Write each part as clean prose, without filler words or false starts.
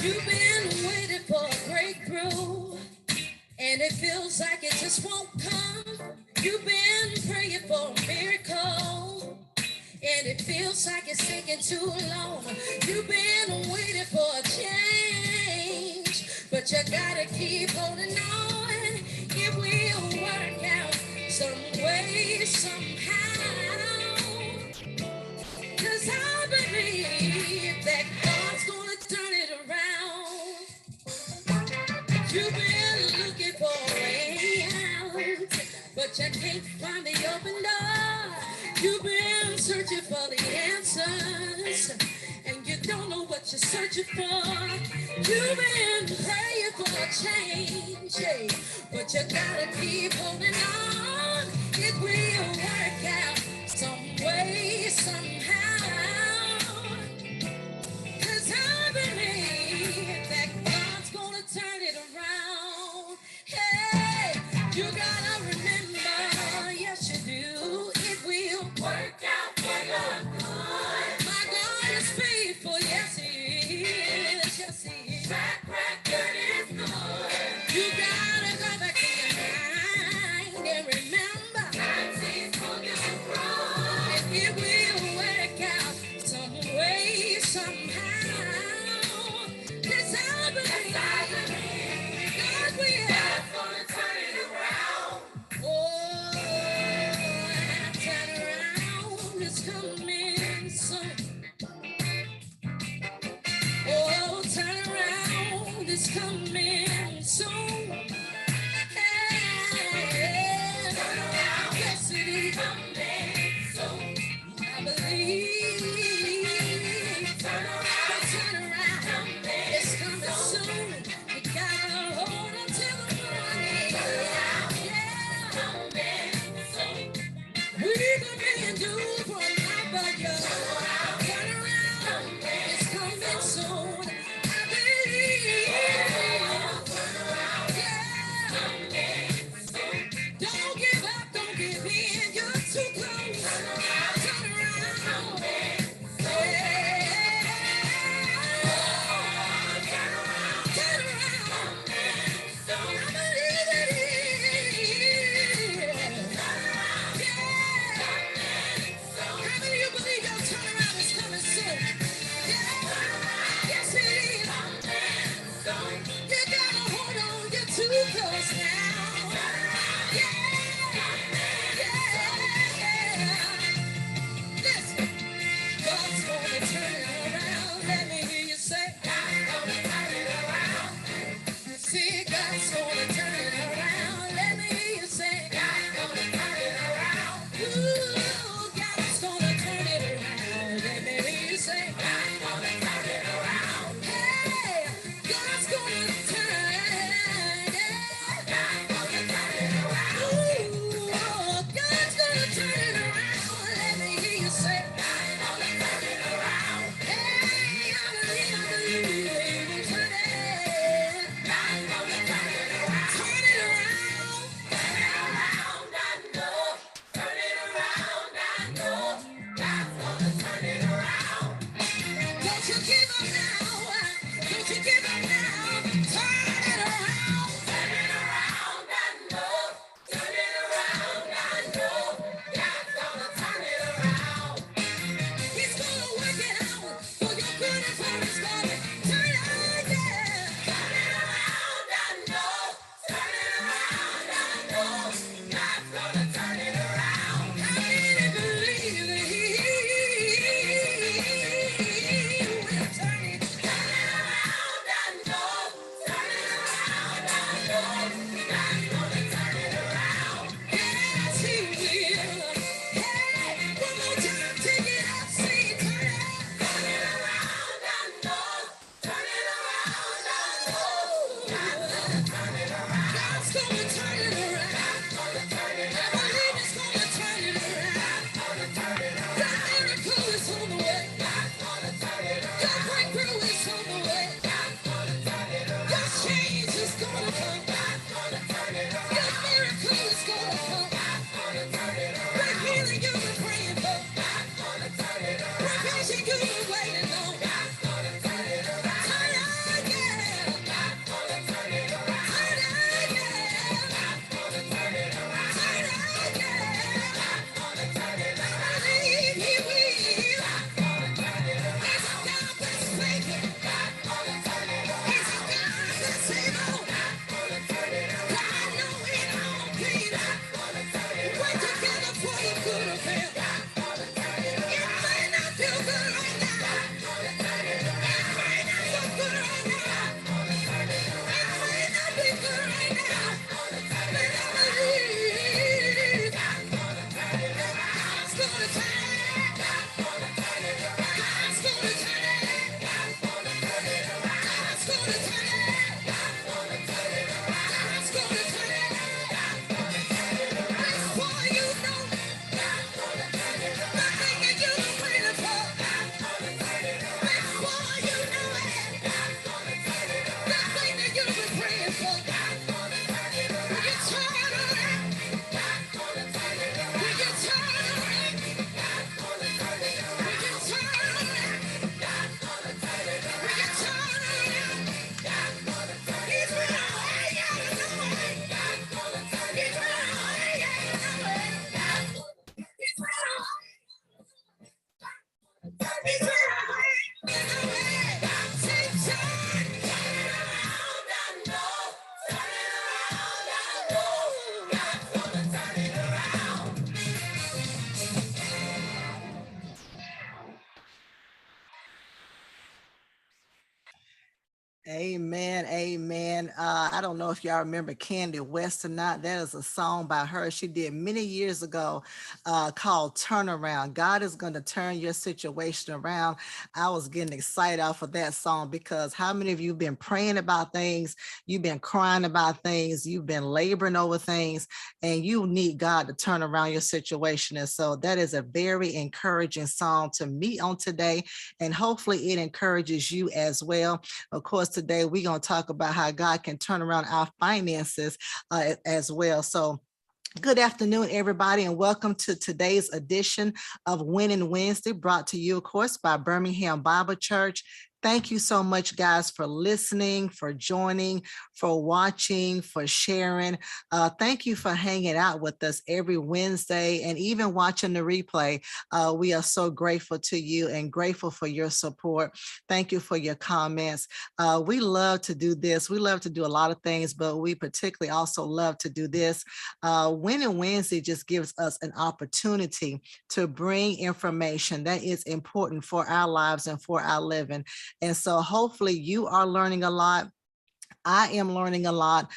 You've been waiting for a breakthrough, and it feels like it just won't come. You've been praying for a miracle, and it feels like it's taking too long. You've been waiting for a change, but you gotta keep holding on. It will work out some way, somehow. Cause I believe that God's gonna turn it around. You've been looking for a way out, but you can't find the open door. You've been searching for the answers, and you don't know what you're searching for. You've been praying for a change, hey, but you gotta keep holding on. It will work out some way, somehow. Cause I believe that God's gonna turn it around. Hey, you gotta remember, yes you do, it will work out for your good. My God is faithful, yes he is, yes he is. Track record is good. You gotta go back to your mind and remember, times he's for your growth. And it will work Amen. Amen. I don't know if y'all remember Candy West or not. That is a song by her. She did many years ago called Turnaround. God is going to turn your situation around. I was getting excited off of that song because how many of you have been praying about things? You've been crying about things. You've been laboring over things, and you need God to turn around your situation. And so that is a very encouraging song to me on today. And hopefully it encourages you as well. Of course, today we're going to talk about how God can turn around our finances as well. So good afternoon, everybody, and welcome to today's edition of Winning Wednesday, brought to you, of course, by Birmingham Bible Church. Thank you so much, guys, for listening, for joining, for watching, for sharing. Thank you for hanging out with us every Wednesday and even watching the replay. We are so grateful to you and grateful for your support. Thank you for your comments. We love to do this. We love to do a lot of things, but we particularly also love to do this. Winning Wednesday just gives us an opportunity to bring information that is important for our lives and for our living. And so hopefully you are learning a lot. I am learning a lot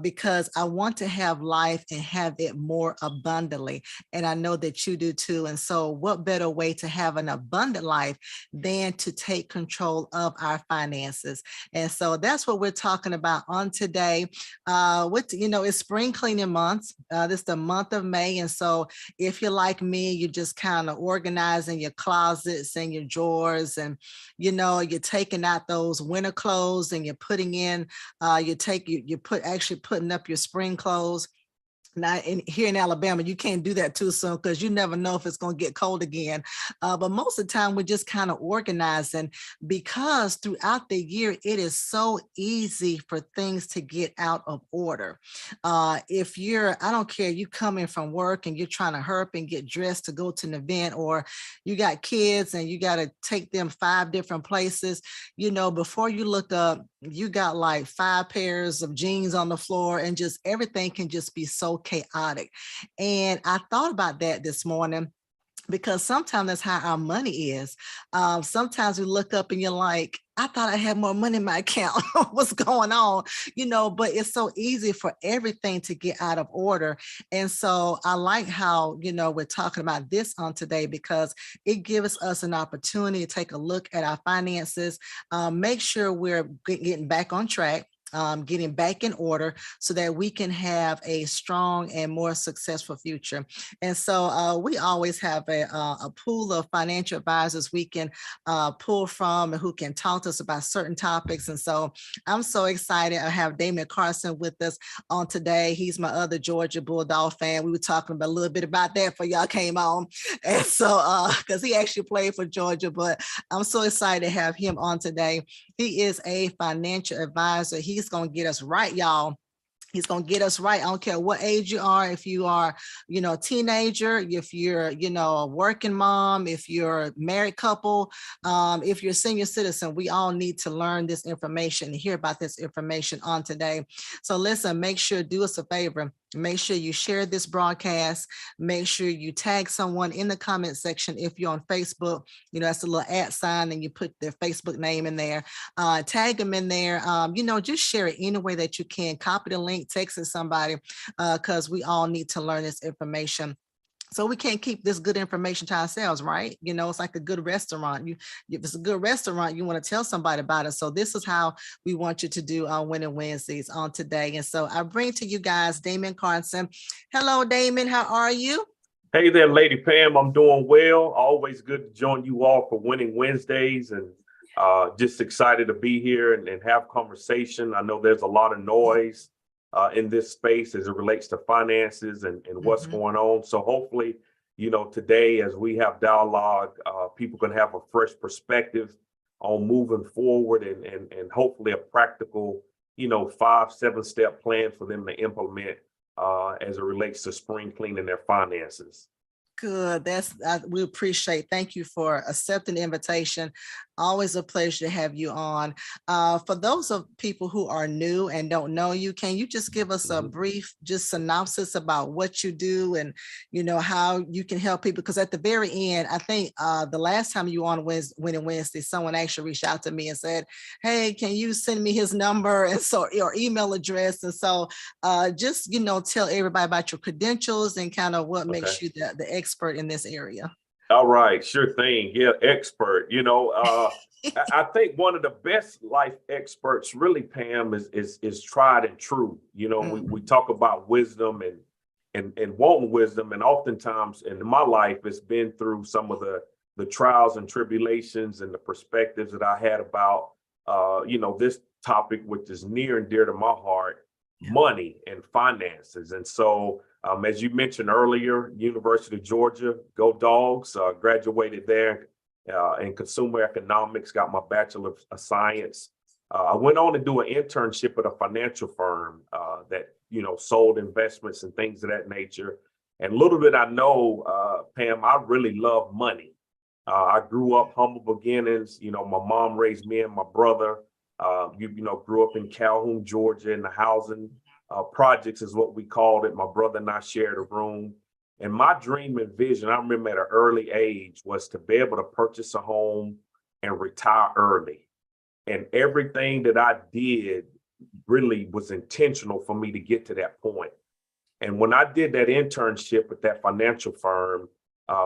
because I want to have life and have it more abundantly. And I know that you do too. And so what better way to have an abundant life than to take control of our finances? And so that's what we're talking about on today. It's spring cleaning month. This is the month of May. And so if you're like me, you're just kind of organizing your closets and your drawers, and, you're taking out those winter clothes and you're putting in putting up your spring clothes. Now, here in Alabama, you can't do that too soon because you never know if it's going to get cold again. But most of the time, we're just kind of organizing because throughout the year, it is so easy for things to get out of order. I don't care, you come in from work and you're trying to hurry up and get dressed to go to an event, or you got kids and you got to take them 5 different places. Before you look up, you got like 5 pairs of jeans on the floor, and just everything can just be so chaotic. And I thought about that this morning because sometimes that's how our money is. Sometimes we look up and you're like, I thought I had more money in my account. What's going on? But it's so easy for everything to get out of order. And so I like how, we're talking about this on today because it gives us an opportunity to take a look at our finances, make sure we're getting back on track, getting back in order so that we can have a strong and more successful future. And so we always have a pool of financial advisors we can pull from and who can talk to us about certain topics. And so I'm so excited. I have Damian Carson with us on today. He's my other Georgia Bulldog fan. We were talking about a little bit about that for y'all came on. And so, because he actually played for Georgia, but I'm so excited to have him on today. He is a financial advisor. He's going to get us right, y'all. He's going to get us right. I don't care what age you are. If you are, a teenager, if you're, a working mom, if you're a married couple, if you're a senior citizen, we all need to learn this information and hear about this information on today. So listen, make sure, do us a favor. Make sure you share this broadcast. Make sure you tag someone in the comment section. If you're on Facebook, that's a little @ and you put their Facebook name in there. Tag them in there. Just share it any way that you can. Copy the link, text it to somebody, because we all need to learn this information. So we can't keep this good information to ourselves, right? It's like a good restaurant. If it's a good restaurant, you want to tell somebody about it. So this is how we want you to do on Winning Wednesdays on today. And so I bring to you guys Damian Carson. Hello, Damian. How are you? Hey there, Lady Pam. I'm doing well. Always good to join you all for Winning Wednesdays, and just excited to be here and have conversation. I know there's a lot of noise in this space as it relates to finances and what's going on. So hopefully, today as we have dialogue, people can have a fresh perspective on moving forward and hopefully a practical, 5-7 step plan for them to implement as it relates to spring cleaning their finances. Good. We appreciate. Thank you for accepting the invitation. Always a pleasure to have you on. For those of people who are new and don't know you, can you just give us a Mhm. brief, just synopsis about what you do and how you can help people? Because at the very end, I think the last time you were on Winning Wednesday, someone actually reached out to me and said, "Hey, can you send me his number and so or email address?" And so just tell everybody about your credentials and kind of what Okay. makes you the expert in this area. All right, sure thing. Yeah, expert. I think one of the best life experts, really, Pam, is tried and true. We Mm, talk about wisdom and wanting wisdom, and oftentimes in my life, it's been through some of the trials and tribulations and the perspectives that I had about this topic, which is near and dear to my heart, yeah. money and finances. And so as you mentioned earlier, University of Georgia, go Dogs, graduated there in consumer economics, got my Bachelor of Science. I went on to do an internship at a financial firm that, sold investments and things of that nature. And little did I know, Pam, I really love money. I grew up humble beginnings. My mom raised me and my brother. Grew up in Calhoun, Georgia, in the housing projects is what we called it. My brother and I shared a room. And my dream and vision, I remember at an early age, was to be able to purchase a home and retire early. And everything that I did really was intentional for me to get to that point. And when I did that internship at that financial firm,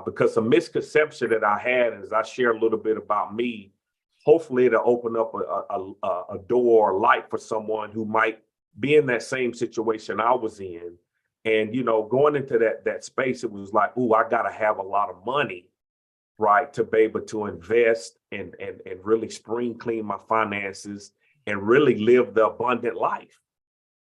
because a misconception that I had, as I share a little bit about me, hopefully it'll open up a door or light for someone who might be in that same situation I was in. And going into that space, it was like, ooh, I gotta have a lot of money, right, to be able to invest and really spring clean my finances and really live the abundant life.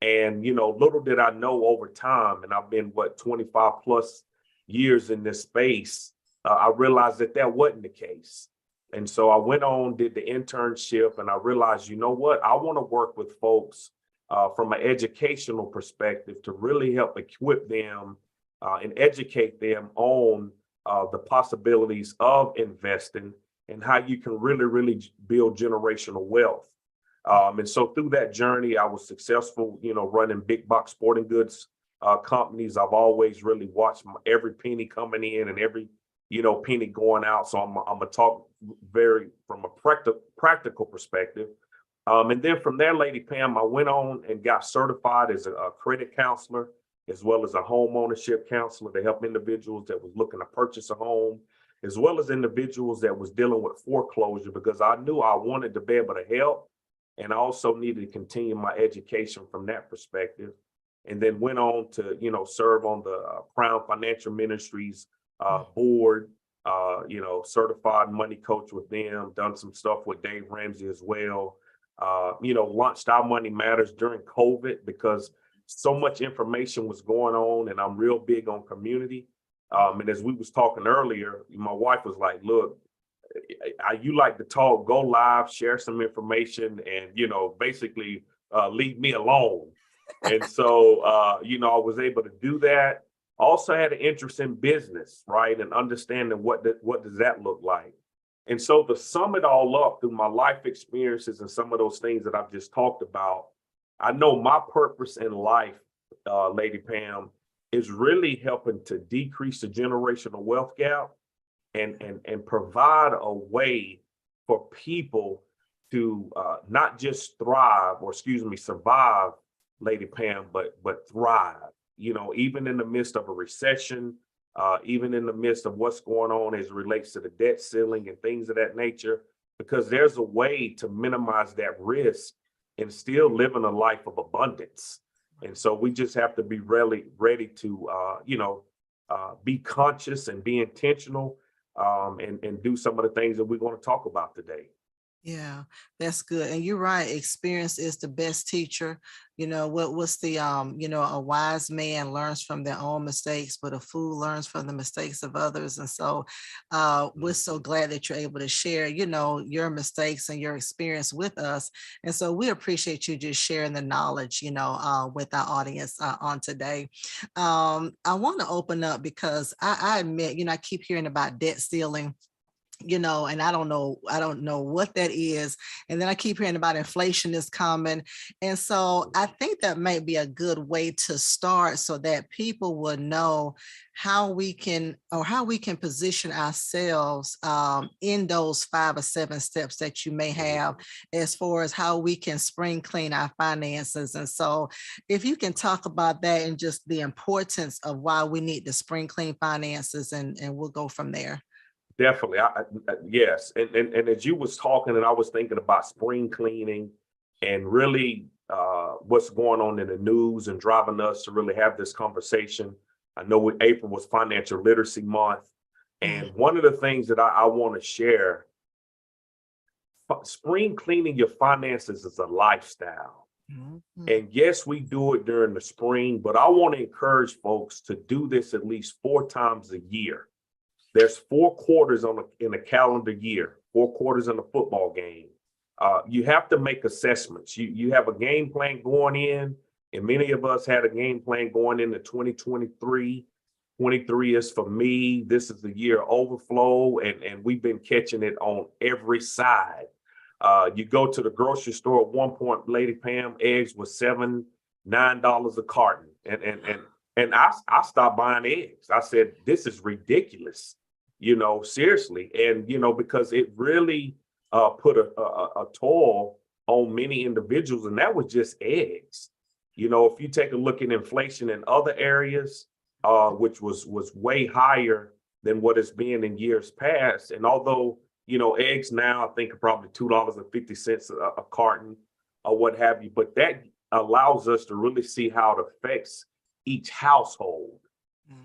And little did I know over time, and I've been 25 plus years in this space, I realized that wasn't the case. And so I went on, did the internship, and I realized, you know what, I want to work with folks from an educational perspective to really help equip them and educate them on the possibilities of investing and how you can really, really build generational wealth. And so through that journey, I was successful, running big box sporting goods companies. I've always really watched every penny coming in and every, penny going out. So I'm gonna talk very from a practical perspective. And then from there, Lady Pam, I went on and got certified as a credit counselor, as well as a home ownership counselor to help individuals that was looking to purchase a home, as well as individuals that was dealing with foreclosure, because I knew I wanted to be able to help. And I also needed to continue my education from that perspective. And then went on to, serve on the Crown Financial Ministries board, certified money coach with them, done some stuff with Dave Ramsey as well. Launched Our Money Matters during COVID because so much information was going on, and I'm real big on community. And as we was talking earlier, my wife was like, look, you like to talk, go live, share some information, and basically leave me alone. And so I was able to do that. Also had an interest in business, right, and understanding what does that look like. And so to sum it all up through my life experiences and some of those things that I've just talked about, I know my purpose in life, Lady Pam, is really helping to decrease the generational wealth gap and provide a way for people to not just thrive or survive, Lady Pam, but thrive. Even in the midst of a recession, even in the midst of what's going on as it relates to the debt ceiling and things of that nature, because there's a way to minimize that risk and still living a life of abundance. And so we just have to be really ready to, be conscious and be intentional and do some of the things that we're going to talk about today. Yeah, that's good. And you're right. Experience is the best teacher. What's the a wise man learns from their own mistakes, but a fool learns from the mistakes of others. And so we're so glad that you're able to share, your mistakes and your experience with us. And so we appreciate you just sharing the knowledge, with our audience on today. I want to open up because I admit, I keep hearing about debt ceiling, and I don't know what that is. And then I keep hearing about inflation is coming. And so I think that might be a good way to start so that people will know how we can position ourselves in those 5 or 7 steps that you may have as far as how we can spring clean our finances. And so if you can talk about that and just the importance of why we need to spring clean finances, and we'll go from there. Definitely. Yes. And as you was talking and I was thinking about spring cleaning and really what's going on in the news and driving us to really have this conversation. I know April was Financial Literacy Month. And one of the things that I want to share, spring cleaning your finances is a lifestyle. Mhm. And yes, we do it during the spring, but I want to encourage folks to do this at least 4 times a year. There's 4 quarters in a calendar year, 4 quarters in a football game. You have to make assessments. You have a game plan going in, and many of us had a game plan going into 2023. 23 is for me. This is the year of overflow, and we've been catching it on every side. You go to the grocery store at one point, Lady Pam, eggs was $7, $9 a carton. And I stopped buying eggs. I said, this is ridiculous, seriously. And, because it really put a toll on many individuals, and that was just eggs. If you take a look at inflation in other areas, which was way higher than what it's been in years past. And although, eggs now, I think are probably $2.50 a carton or what have you, but that allows us to really see how it affects each household,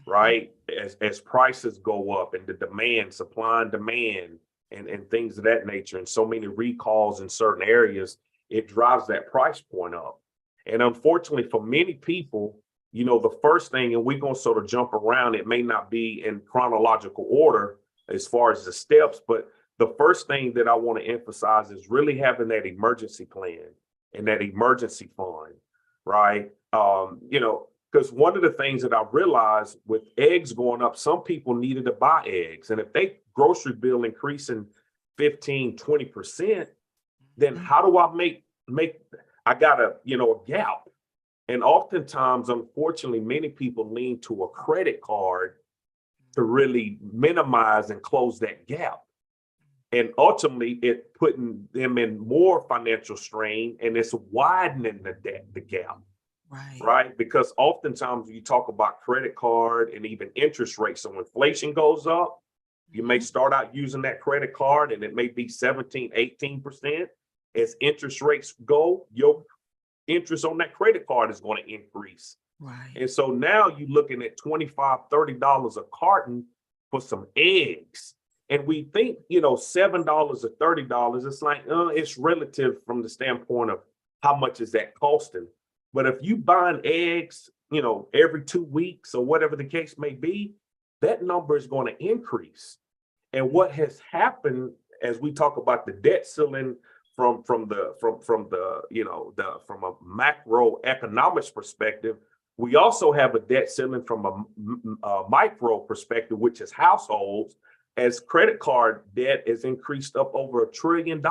right? As prices go up and the demand, supply and demand, and things of that nature, and so many recalls in certain areas, it drives that price point up. And unfortunately, for many people, the first thing, and we're going to sort of jump around, it may not be in chronological order as far as the steps, but the first thing that I want to emphasize is really having that emergency plan and that emergency fund, right? Because one of the things that I realized with eggs going up, some people needed to buy eggs. And if they grocery bill increasing 15, 20%, then how do I I got a gap. And oftentimes, unfortunately, many people lean to a credit card to really minimize and close that gap. And ultimately, it putting them in more financial strain, and it's widening the gap. Right. Because oftentimes you talk about credit card and even interest rates. So when inflation goes up, you may start out using that credit card and it may be 17, 18%. As interest rates go, your interest on that credit card is going to increase. Right. And so now you're looking at $25, $30 a carton for some eggs. And we think, $7 or $30, it's like, it's relative from the standpoint of how much is that costing. But if you buying eggs, every 2 weeks or whatever the case may be, that number is going to increase. And what has happened as we talk about the debt ceiling from a macroeconomics perspective, we also have a debt ceiling from a micro perspective, which is households, as credit card debt has increased up over $1 trillion.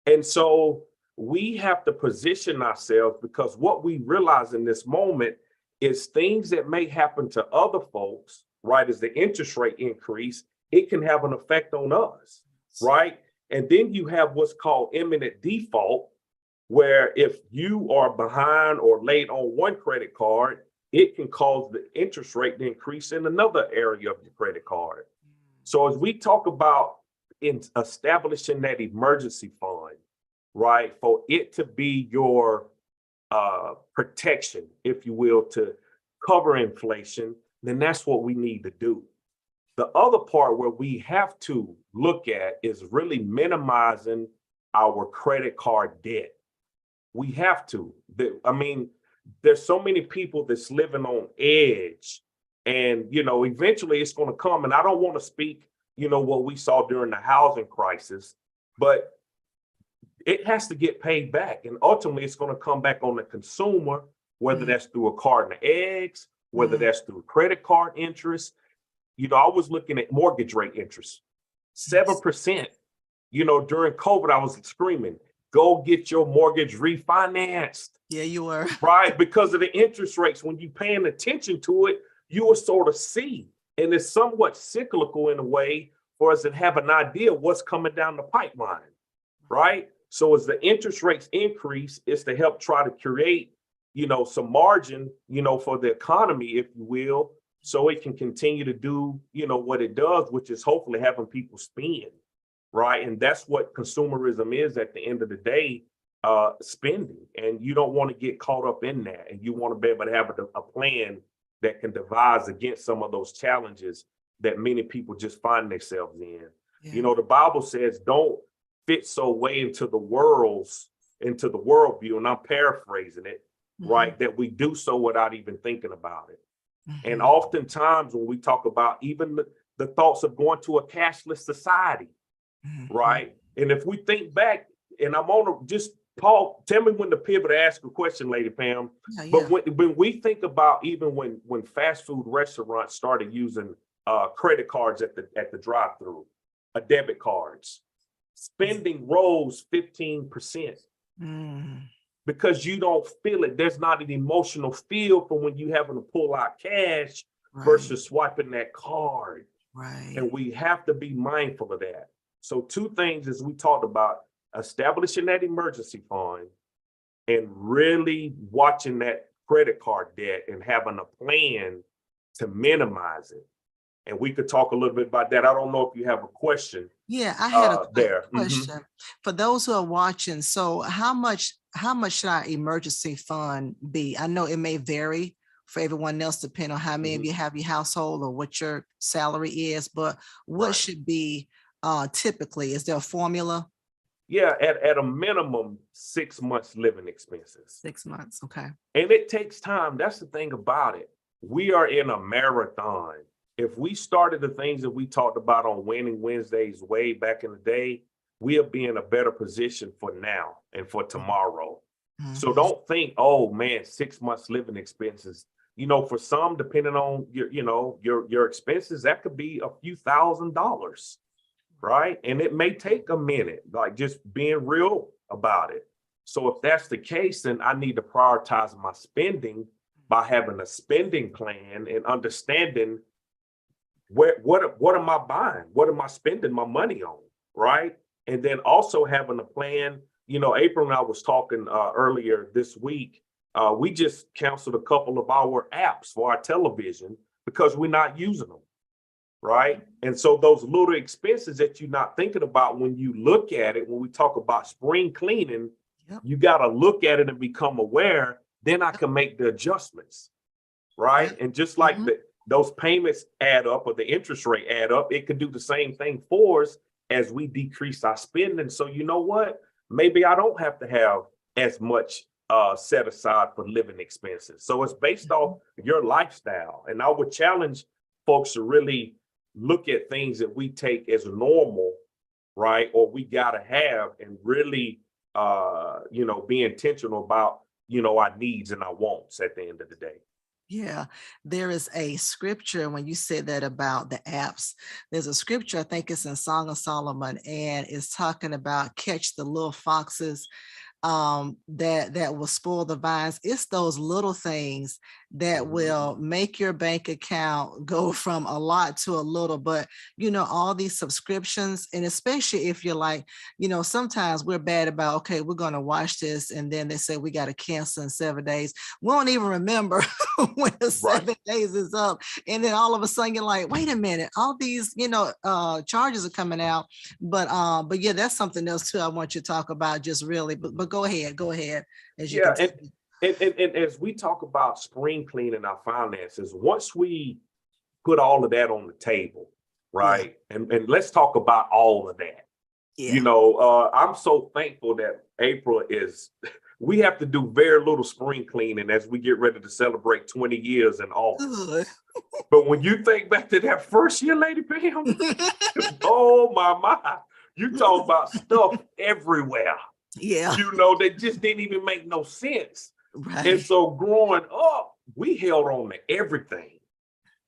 And so we have to position ourselves, because what we realize in this moment is things that may happen to other folks, right? As the interest rate increase, it can have an effect on us, right? And then you have what's called imminent default, where if you are behind or late on one credit card, it can cause the interest rate to increase in another area of your credit card. So as we talk about in establishing that emergency fund, right, for it to be your protection, if you will, to cover inflation, then that's what we need to do. The other part where we have to look at is really minimizing our credit card debt. We have to. I mean, there's so many people that's living on edge, and eventually it's going to come. And I don't want to speak, what we saw during the housing crisis, but it has to get paid back, and ultimately it's going to come back on the consumer, whether that's through a carton of eggs, whether that's through credit card interest. I was looking at mortgage rate interest, 7%. During COVID, I was screaming, go get your mortgage refinanced. Yeah, you were. Right, because of the interest rates. When you're paying attention to it, you will sort of see. And it's somewhat cyclical in a way for us to have an idea what's coming down the pipeline, right? So as the interest rates increase, it's to help try to create, some margin, for the economy, if you will, so it can continue to do, what it does, which is hopefully having people spend, right? And that's what consumerism is at the end of the day, spending. And you don't want to get caught up in that. And you want to be able to have a plan that can devise against some of those challenges that many people just find themselves in. Yeah. The Bible says, don't fit so way into the worldview, and I'm paraphrasing it, right, that we do so without even thinking about it. And oftentimes when we talk about even the thoughts of going to a cashless society, right? And if we think back, and I'm on just, Paul, tell me when to pivot to ask a question, Lady Pam. But when we think about even when fast food restaurants started using credit cards at the drive-through, debit cards, spending rose 15%. Because you don't feel it. There's not an emotional feel from when you having to pull out cash versus swiping that card. Right. And we have to be mindful of that. So 2 things as we talked about, establishing that emergency fund and really watching that credit card debt and having a plan to minimize it. And we could talk a little bit about that. I don't know if you have a question. Yeah, I had a there. question for those who are watching. So how much should our emergency fund be? I know it may vary for everyone else, depending on how many of you have your household or what your salary is, but what should be typically? Is there a formula? Yeah, at a minimum, 6 months living expenses. 6 months, okay. And it takes time. That's the thing about it. We are in a marathon. If we started the things that we talked about on Winning Wednesdays way back in the day, we'll be in a better position for now and for tomorrow. So don't think, oh man, 6 months living expenses. For some, depending on your expenses, that could be a few $1,000s, right? And it may take a minute, like just being real about it. So if that's the case, then I need to prioritize my spending by having a spending plan and understanding what am I buying? What am I spending my money on? Right. And then also having a plan. April and I was talking earlier this week. We just canceled a couple of our apps for our television because we're not using them. Right. And so those little expenses that you're not thinking about when you look at it, when we talk about spring cleaning, you got to look at it and become aware. Then I can make the adjustments. Right. And just like those payments add up or the interest rate add up, it could do the same thing for us as we decrease our spending. So you know what? Maybe I don't have to have as much set aside for living expenses. So it's based off your lifestyle. And I would challenge folks to really look at things that we take as normal, right? Or we got to have and really, be intentional about, our needs and our wants at the end of the day. Yeah, there is a scripture when you said that about the apps. There's a scripture, I think it's in Song of Solomon, and it's talking about catch the little foxes that will spoil the vines. It's those little things that will make your bank account go from a lot to a little. But all these subscriptions, and especially if you're like, sometimes we're bad about, okay, we're going to watch this, and then they say we got to cancel in 7 days. We don't even remember when the 7 days is up, and then all of a sudden you're like, wait a minute, all these charges are coming out. But yeah, that's something else too I want you to talk about, just really. But go ahead as you can. And as we talk about spring cleaning our finances, once we put all of that on the table, right? And let's talk about all of that. Yeah. I'm so thankful that April we have to do very little spring cleaning as we get ready to celebrate 20 years in August. Good. But when you think back to that first year, Lady Pam, oh my, you talk about stuff everywhere, Yeah. that just didn't even make no sense. Right. And so growing up, we held on to everything.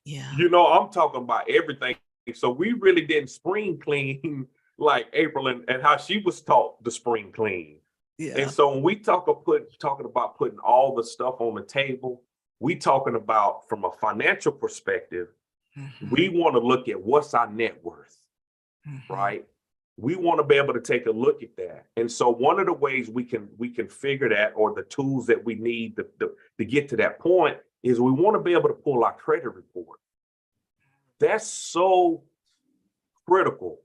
Yeah. I'm talking about everything. So we really didn't spring clean like April and how she was taught to spring clean. Yeah. And so when we talking about putting all the stuff on the table, we talking about from a financial perspective, we want to look at what's our net worth, right? We want to be able to take a look at that. And so one of the ways we can figure that, or the tools that we need to get to that point, is we want to be able to pull our credit report. That's so critical,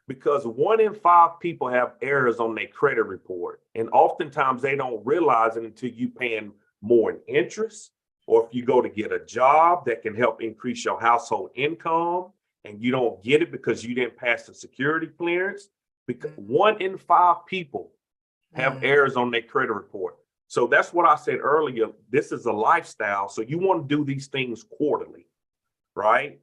because 1 in 5 people have errors on their credit report. And oftentimes they don't realize it until you paying more in interest, or if you go to get a job that can help increase your household income and you don't get it because you didn't pass the security clearance. Because 1 in 5 people have errors on their credit report. So that's what I said earlier. This is a lifestyle. So you want to do these things quarterly, right?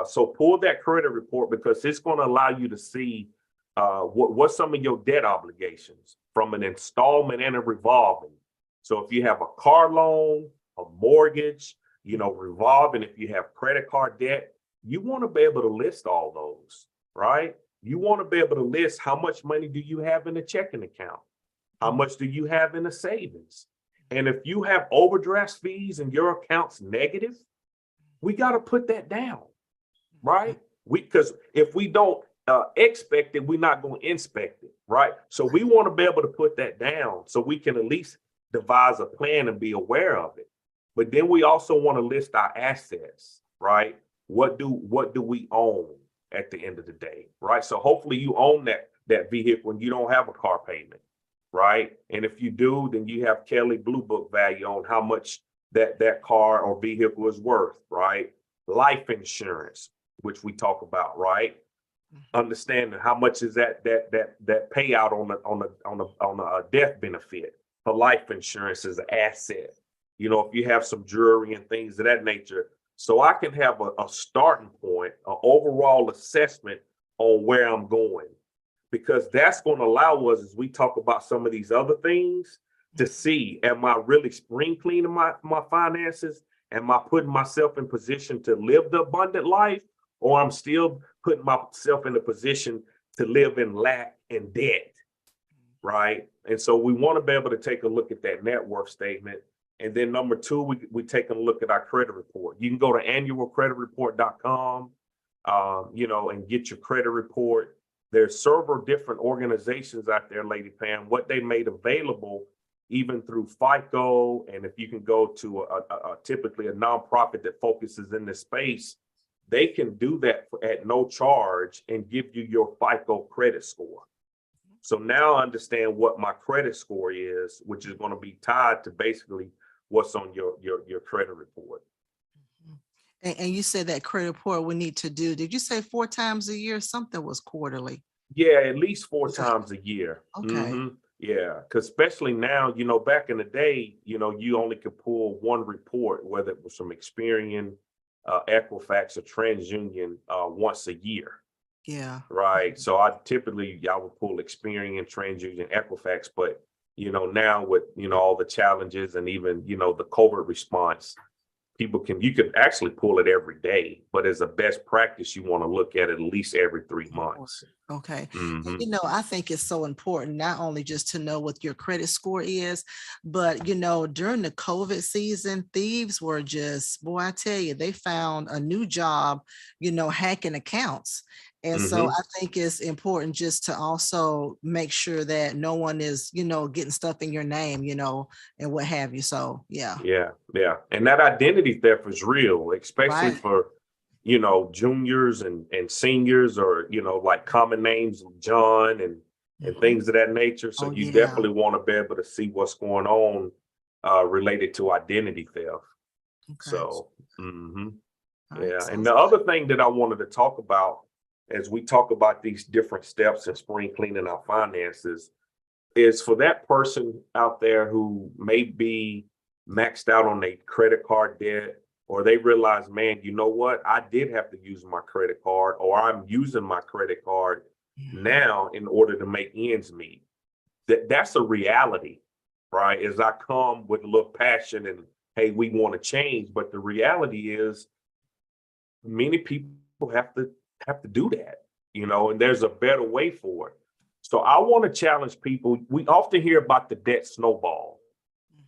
So pull that credit report, because it's going to allow you to see what's some of your debt obligations from an installment and a revolving. So if you have a car loan, a mortgage, revolving, if you have credit card debt, you want to be able to list all those, right? You want to be able to list how much money do you have in a checking account? How much do you have in a savings? And if you have overdraft fees and your account's negative, we got to put that down, right? Because if we don't expect it, we're not going to inspect it, right? So we want to be able to put that down so we can at least devise a plan and be aware of it. But then we also want to list our assets, right? What do we own at the end of the day, right? So hopefully you own that vehicle and you don't have a car payment, right? And if you do, then you have Kelly Blue Book value on how much that car or vehicle is worth, right? Life insurance, which we talk about, right? Understanding how much is that payout on a death benefit. For life insurance is an asset. If you have some jewelry and things of that nature, so I can have a starting point, an overall assessment on where I'm going, because that's going to allow us, as we talk about some of these other things, to see, am I really spring cleaning my finances? Am I putting myself in position to live the abundant life, or I'm still putting myself in a position to live in lack and debt, right? And so we want to be able to take a look at that net worth statement. And then number 2, we take a look at our credit report. You can go to annualcreditreport.com, and get your credit report. There's several different organizations out there, Lady Pam, what they made available even through FICO. And if you can go to typically a nonprofit that focuses in this space, they can do that at no charge and give you your FICO credit score. So now I understand what my credit score is, which is going to be tied to basically what's on your credit report. And you said that credit report we need to do, did you say 4 times a year? Something was quarterly. Yeah, at least 4 times a year. Okay. Yeah, because especially now, back in the day, you only could pull one report, whether it was from Experian, Equifax, or TransUnion, once a year. Yeah. Right. So I would pull Experian, TransUnion, Equifax, but now with all the challenges and even the COVID response, you can actually pull it every day, but as a best practice, you want to look at it at least every 3 months. Okay. Mhm. I think it's so important not only just to know what your credit score is, but during the COVID season, thieves were just, boy, I tell you, they found a new job, hacking accounts. And so I think it's important just to also make sure that no one is, getting stuff in your name, and what have you. So, yeah. Yeah. And that identity theft is real, especially Right. for, juniors and seniors, or, like common names, John and things of that nature. So Oh, you yeah. definitely want to be able to see what's going on related to identity theft. Okay. So, All right, yeah. And sounds the good. other thing that I wanted to talk about as we talk about these different steps in spring cleaning our finances, is for that person out there who may be maxed out on their credit card debt, or they realize, man, you know what? I did have to use my credit card, or I'm using my credit card now in order to make ends meet. That's a reality, right? As I come with a little passion and, hey, we want to change, but the reality is many people have to do that, and there's a better way for it. So I want to challenge people. We often hear about the debt snowball,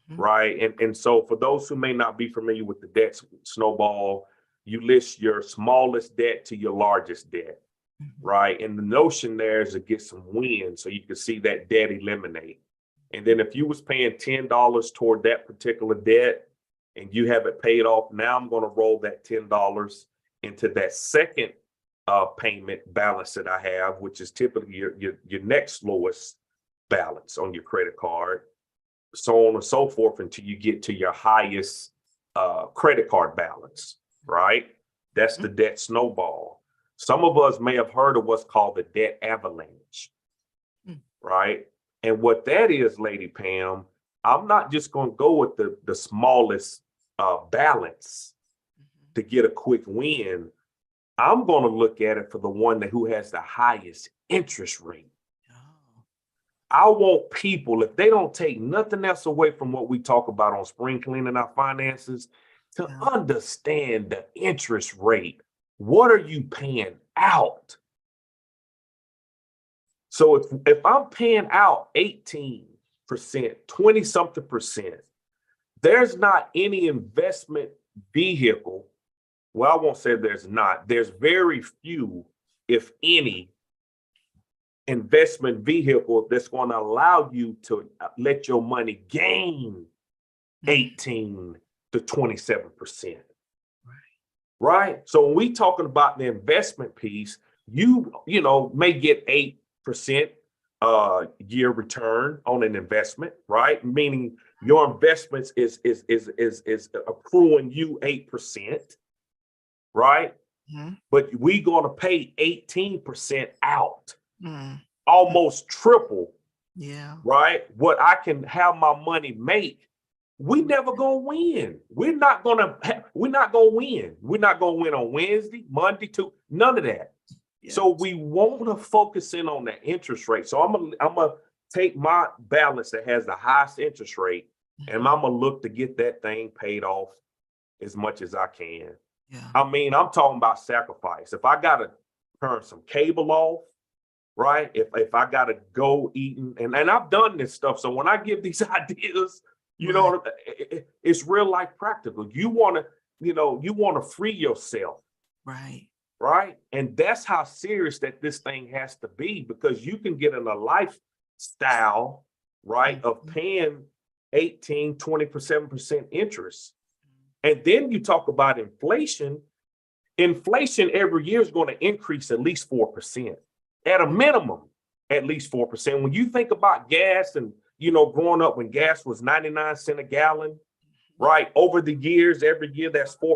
right? And so for those who may not be familiar with the debt snowball, you list your smallest debt to your largest debt, right? And the notion there is to get some wins so you can see that debt eliminate. And then if you was paying $10 toward that particular debt and you have it paid off, now I'm going to roll that $10 into that second payment balance that I have, which is typically your next lowest balance on your credit card, so on and so forth until you get to your highest credit card balance, right? That's the debt snowball. Some of us may have heard of what's called the debt avalanche, right? And what that is, Lady Pam, I'm not just going to go with the smallest balance to get a quick win. I'm going to look at it for the one who has the highest interest rate. I want people, if they don't take nothing else away from what we talk about on spring cleaning our finances, to understand the interest rate. What are you paying out? So if I'm paying out 18%, 20 something percent, there's not any investment vehicle. Well, I won't say there's not. There's very few, if any, investment vehicle that's going to allow you to let your money gain 18 to 27%. Right? So when we talking about the investment piece, you may get 8% year return on an investment, right? Meaning your investments is accruing you 8%, right? But we gonna pay 18% out, almost triple, right? What I can have my money make. We never gonna win. We're not gonna win. We're not gonna win on Wednesday, Monday, none of that. So we want to focus in on that interest rate. So I'm gonna take my balance that has the highest interest rate, and I'm gonna look to get that thing paid off as much as I can. I mean, I'm talking about sacrifice. If I gotta turn some cable off, right? If I gotta go eating, and I've done this stuff. So when I give these ideas, it's real life practical. You want to free yourself. Right. And that's how serious that this thing has to be, because you can get in a lifestyle, right, of paying 18, 27% interest. And then you talk about inflation. Inflation every year is going to increase at least 4%, at a minimum, at least 4%. When you think about gas and growing up when gas was 99 cents a gallon, right? Over the years, every year, that's 4%,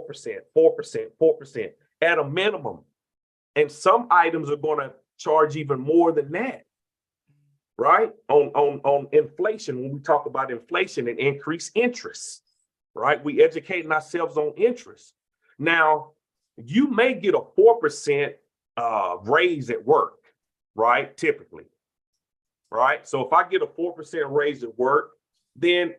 4%, 4% at a minimum. And some items are going to charge even more than that, right? On inflation, when we talk about inflation and increased interest, right? We educating ourselves on interest. Now, you may get a 4% raise at work, right? Typically. Right. So if I get a 4% raise at work, then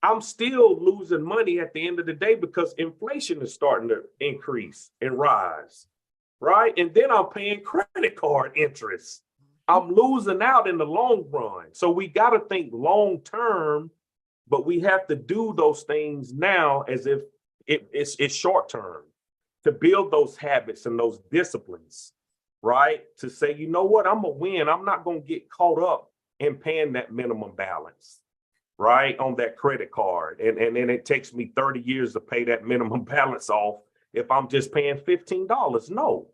I'm still losing money at the end of the day because inflation is starting to increase and rise. Right. And then I'm paying credit card interest. I'm losing out in the long run. So we got to think long term, but we have to do those things now as if it's short term, to build those habits and those disciplines. Right? To say, you know what, I'm going to win. I'm not going to get caught up in paying that minimum balance, right, on that credit card. And then it takes me 30 years to pay that minimum balance off if I'm just paying $15. No,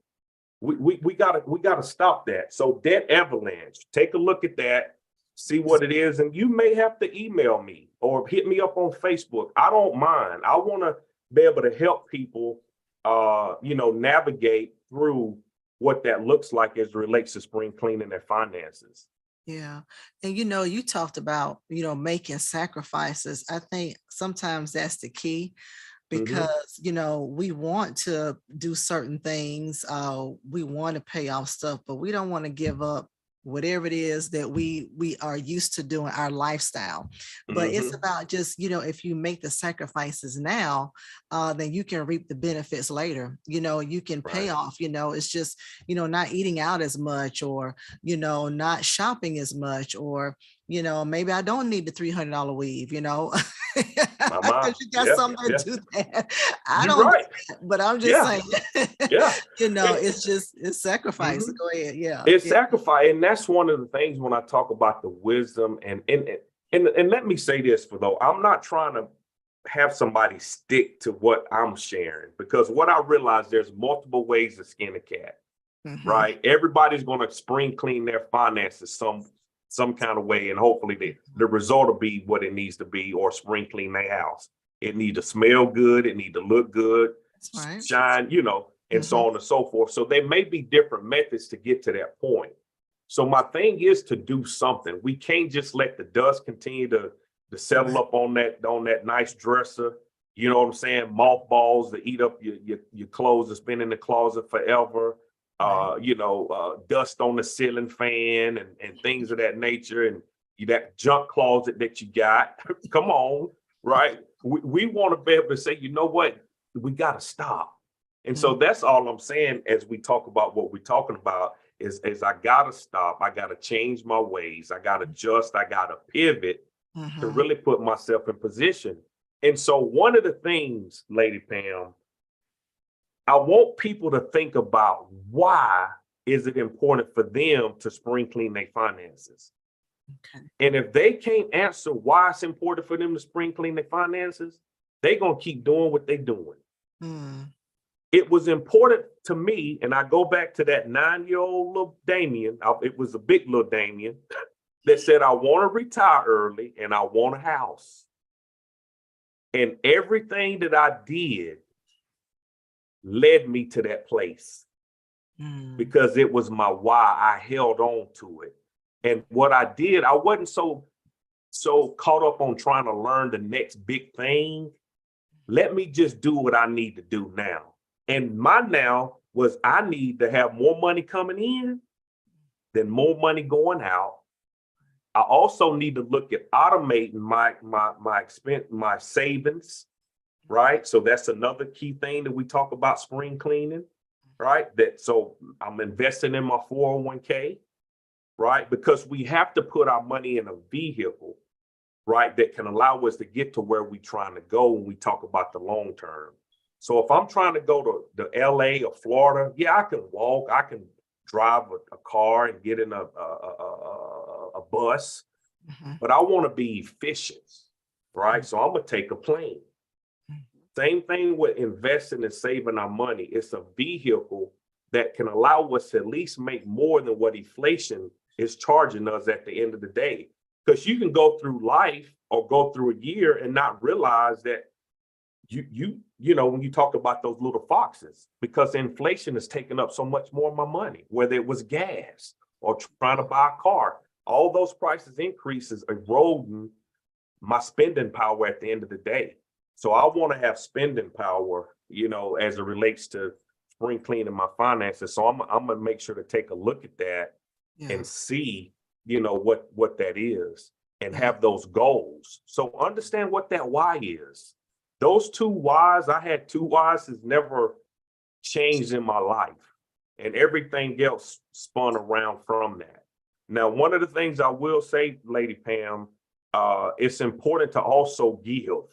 we gotta stop that. So debt avalanche, take a look at that, see what it is. And you may have to email me or hit me up on Facebook. I don't mind. I want to be able to help people, navigate through what that looks like as it relates to spring cleaning their finances. Yeah. And you talked about, making sacrifices. I think sometimes that's the key Mhm. because, we want to do certain things. We want to pay off stuff, but we don't want to give up whatever it is that we are used to doing, our lifestyle. But it's Mhm. about just, if you make the sacrifices now, then you can reap the benefits later. You can pay Right. off, it's just, not eating out as much, or, not shopping as much, or, maybe I don't need the $300 weave, My mind. because you got Yeah. some that Yeah. do that. I You're don't do right. that, but I'm just Yeah. saying, Yeah. it's sacrifice. Mhm. Go ahead. Yeah. It's Yeah. sacrifice, and that's one of the things when I talk about the wisdom. And let me say this, for though I'm not trying to have somebody stick to what I'm sharing, because what I realize, there's multiple ways to skin a cat. Mhm. Right? Everybody's going to spring clean their finances some kind of way, and hopefully the result will be what it needs to be, or spring clean their house. It need to smell good, it need to look good, That's right. shine, and so Mhm. on and so forth. So there may be different methods to get to that point. So my thing is to do something. We can't just let the dust continue to settle Right. up on that nice dresser. You know what I'm saying? Mothballs to eat up your clothes that's been in the closet forever. Right. Dust on the ceiling fan and things of that nature, and that junk closet that you got. Come on, right? We want to be able to say, you know what, we got to stop. And so Mhm. that's all I'm saying as we talk about what we're talking about is I gotta stop. I gotta change my ways. I gotta adjust. I gotta pivot to Mhm. really put myself in position. And so one of the things, Lady Pam, I want people to think about, why is it important for them to spring clean their finances? Okay. And if they can't answer why it's important for them to spring clean their finances, they're gonna keep doing what they're doing. Mm. It was important to me, and I go back to that 9-year-old little Damian. It was a big little Damian that said, I want to retire early and I want a house. And everything that I did led me to that place, Mm. because it was my why. I held on to it. And what I did, I wasn't so caught up on trying to learn the next big thing. Let me just do what I need to do now. And my now was, I need to have more money coming in than more money going out. I also need to look at automating my expense, my savings, right? So that's another key thing that we talk about spring cleaning, right? That so I'm investing in my 401k, right? Because we have to put our money in a vehicle, right, that can allow us to get to where we're trying to go when we talk about the long term. So if I'm trying to go to LA or Florida, yeah, I can walk, I can drive a car and get in a bus, Mhm. but I want to be efficient, right? So I'm gonna take a plane. Same thing with investing and saving our money. It's a vehicle that can allow us to at least make more than what inflation is charging us at the end of the day. Because you can go through life or go through a year and not realize that when you talk about those little foxes, because inflation has taken up so much more of my money, whether it was gas or trying to buy a car, all those prices increases eroding my spending power at the end of the day. So I want to have spending power, as it relates to spring cleaning my finances. So I'm gonna make sure to take a look at that Yeah. and see, what that is, and Yeah. have those goals. So understand what that why is. Those two whys, I had two whys, has never changed in my life. And everything else spun around from that. Now, one of the things I will say, Lady Pam, it's important to also give,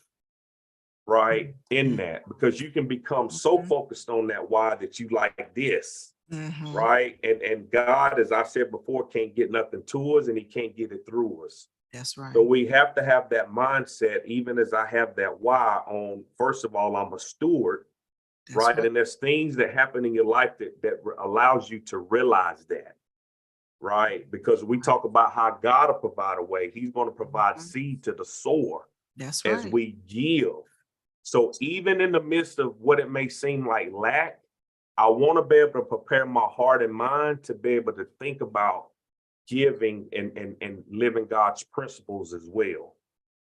right, in Mhm. that, because you can become so focused on that why that you like this, Mhm. right? And God, as I said before, can't get nothing to us, and he can't get it through us. That's So right. we have to have that mindset, even as I have that why on, first of all, I'm a steward, That's right? right. And there's things that happen in your life that allows you to realize that, right? Because we talk about how God will provide a way. He's going to provide Mhm. seed to the sower That's as right. we give. So even in the midst of what it may seem like lack, I want to be able to prepare my heart and mind to be able to think about giving and living God's principles as well.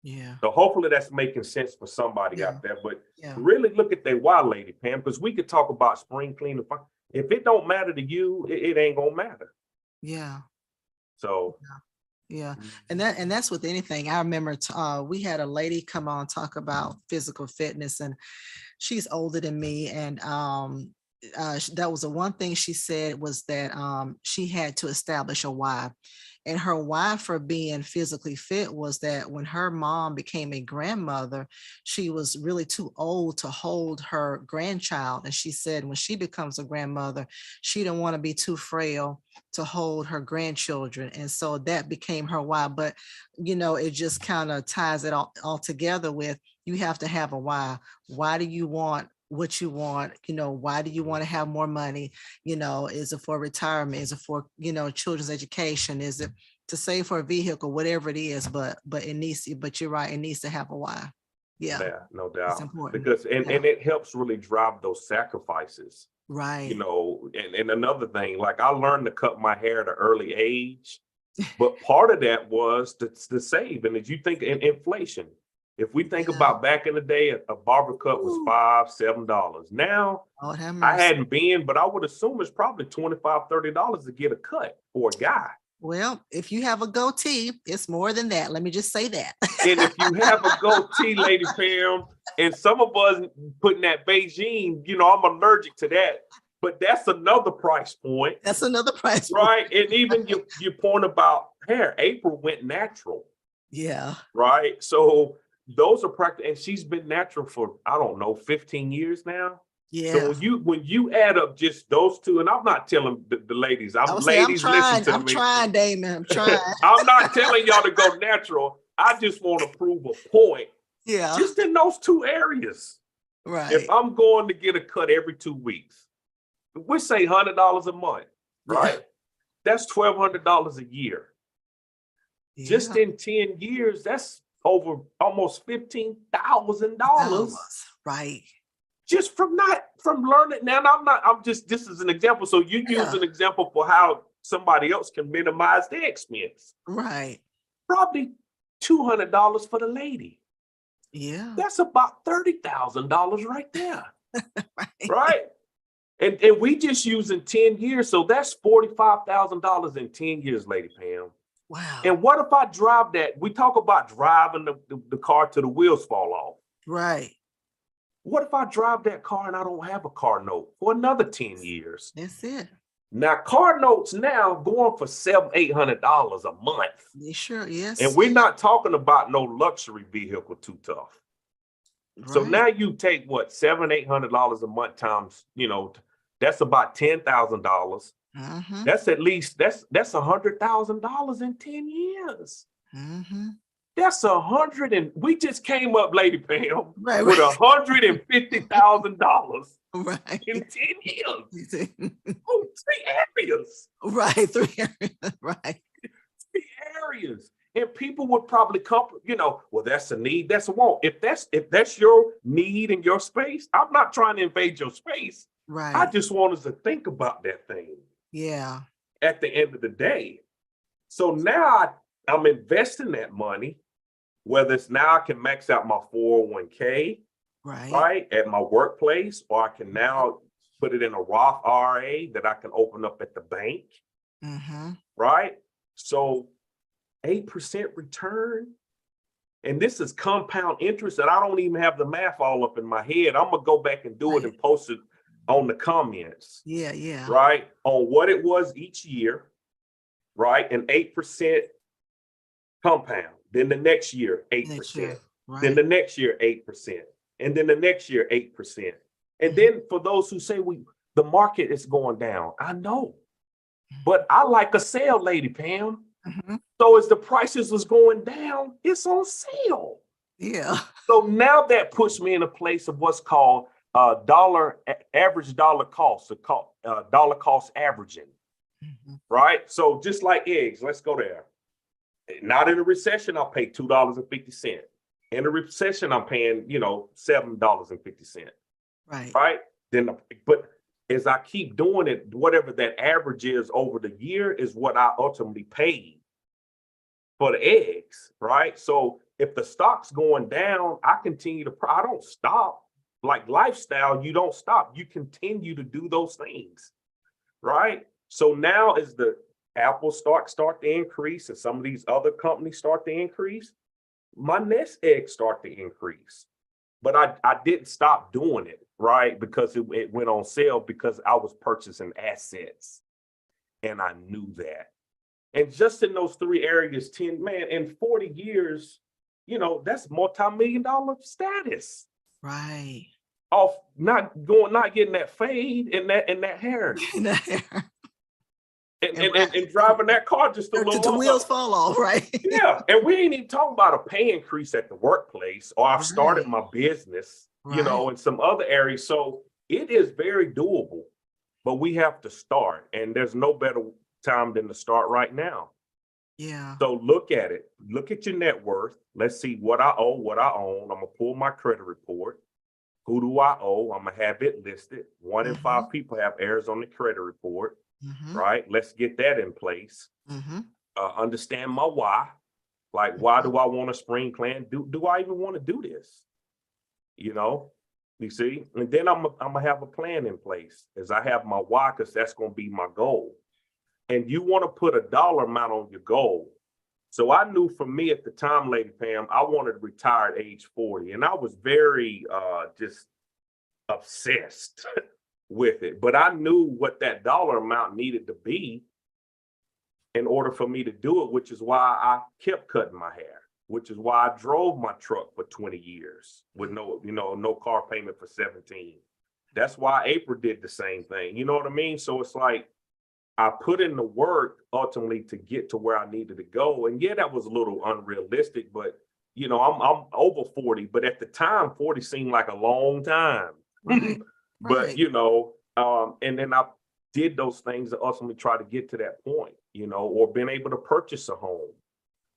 Yeah. So hopefully that's making sense for somebody Yeah. out there. But Yeah. really look at their why, Lady Pam, because we could talk about spring cleaning. If it don't matter to you, it ain't gonna matter. Yeah. So Yeah. And that's with anything. I remember we had a lady come on talk about physical fitness, and she's older than me. And that was the one thing she said was that she had to establish a why. And her why for being physically fit was that when her mom became a grandmother, she was really too old to hold her grandchild. And she said when she becomes a grandmother, she didn't want to be too frail to hold her grandchildren. And so that became her why. But, it just kind of ties it all together with, you have to have a why. Why do you want what you want? Why do you want to have more money? Is it for retirement? Is it for, children's education? Is it to save for a vehicle? Whatever it is, but you're right, it needs to have a why. Yeah, no it's doubt. important. Because and it helps really drive those sacrifices. Right. And another thing, like I learned to cut my hair at an early age, but part of that was to save. And as you think in inflation, if we think about back in the day, a barber cut was $5-7. Now, I hadn't been, but I would assume it's probably $25-30 to get a cut for a guy. Well, if you have a goatee, it's more than that. Let me just say that. And if you have a goatee, Lady Pam, and some of us putting that Beijing, I'm allergic to that. But that's another price point. That's another price right? Point. And even your point about hair, April went natural. Yeah. Right? So those are practical, and she's been natural for, I don't know, 15 years now. Yeah. So when you add up just those two, and I'm not telling the ladies, ladies, listen to me. I'm trying, Damian. I'm trying. I'm not telling y'all to go natural. I just want to prove a point. Yeah. Just in those two areas. Right. If I'm going to get a cut every 2 weeks, we say $100 a month, right? Yeah. That's $1,200 a year. Yeah. Just in 10 years, that's over almost $15,000. Right. Just from learning. Now, this is an example. So you use an example for how somebody else can minimize their expense. Right. Probably $200 for the lady. Yeah. That's about $30,000 right there. Right. And we just using 10 years. So that's $45,000 in 10 years, Lady Pam. Wow. And what if I drive that? We talk about driving the car till the wheels fall off. Right. What if I drive that car and I don't have a car note for another 10 years? That's it. Now, car notes now going for $700-800 a month. Yeah, sure, yes. And we're not talking about no luxury vehicle too tough. Right. So now you take what, $700-800 a month times, that's about $10,000. Mm-hmm. That's at least that's $100,000 in 10 years. Mm-hmm. That's we just came up, Lady Pam, with $150,000 in 10 years. Oh, 3 areas. Right, 3 areas. Right. 3 areas. And people would probably come, well, that's a need, that's a want. If that's your need in your space, I'm not trying to invade your space. Right. I just want us to think about that thing. Yeah. At the end of the day. So now I'm investing that money, whether it's now I can max out my 401k, right, at my workplace, or I can now put it in a Roth IRA that I can open up at the bank, right? So 8% return, and this is compound interest, and I don't even have the math all up in my head. I'm gonna go back and do it and post it on the comments. Yeah. Right, on what it was each year, right, and 8% compound. Then the next year, 8%. Right. Then the next year, 8%. And then the next year, 8%. And then for those who say the market is going down, I know. But I like a sale, Lady Pam. Mm-hmm. So as the prices was going down, it's on sale. Yeah. So now that puts me in a place of what's called average dollar cost, dollar cost averaging. Mm-hmm. Right? So just like eggs, let's go there. Not in a recession, I'll pay $2.50. In a recession, I'm paying, $7.50. Right. Right. But as I keep doing it, whatever that average is over the year is what I ultimately paid for the eggs, right? So if the stock's going down, I continue to, I don't stop. Like lifestyle, you don't stop. You continue to do those things, right? So now as the Apple start to increase and some of these other companies start to increase, my nest eggs start to increase. But I didn't stop doing it, right? Because it went on sale because I was purchasing assets and I knew that. And just in those three areas, 10, man, in 40 years, that's multi-million-dollar status. Right. Off not getting that fade in that hair. And driving that car just a little the wheels fall off, right? Yeah. And we ain't even talking about a pay increase at the workplace, or I've started my business, in some other areas. So it is very doable, but we have to start. And there's no better time than to start right now. Yeah. So look at it. Look at your net worth. Let's see what I owe, what I own. I'm going to pull my credit report. Who do I owe? I'm going to have it listed. 1 in 5 people have errors on the credit report, right? Let's get that in place. Understand my why. Like, why do I want a spring plan? Do I even want to do this? You see? And then I'm going to have a plan in place as I have my why, because that's going to be my goal. And you want to put a dollar amount on your goal. So I knew for me at the time, Lady Pam, I wanted to retire at age 40. And I was very just obsessed with it. But I knew what that dollar amount needed to be in order for me to do it, which is why I kept cutting my hair, which is why I drove my truck for 20 years with no car payment for 17. That's why April did the same thing. You know what I mean? So it's like, I put in the work ultimately to get to where I needed to go. And yeah, that was a little unrealistic, but I'm over 40, but at the time, 40 seemed like a long time. Right. But, and then I did those things to ultimately try to get to that point, or been able to purchase a home,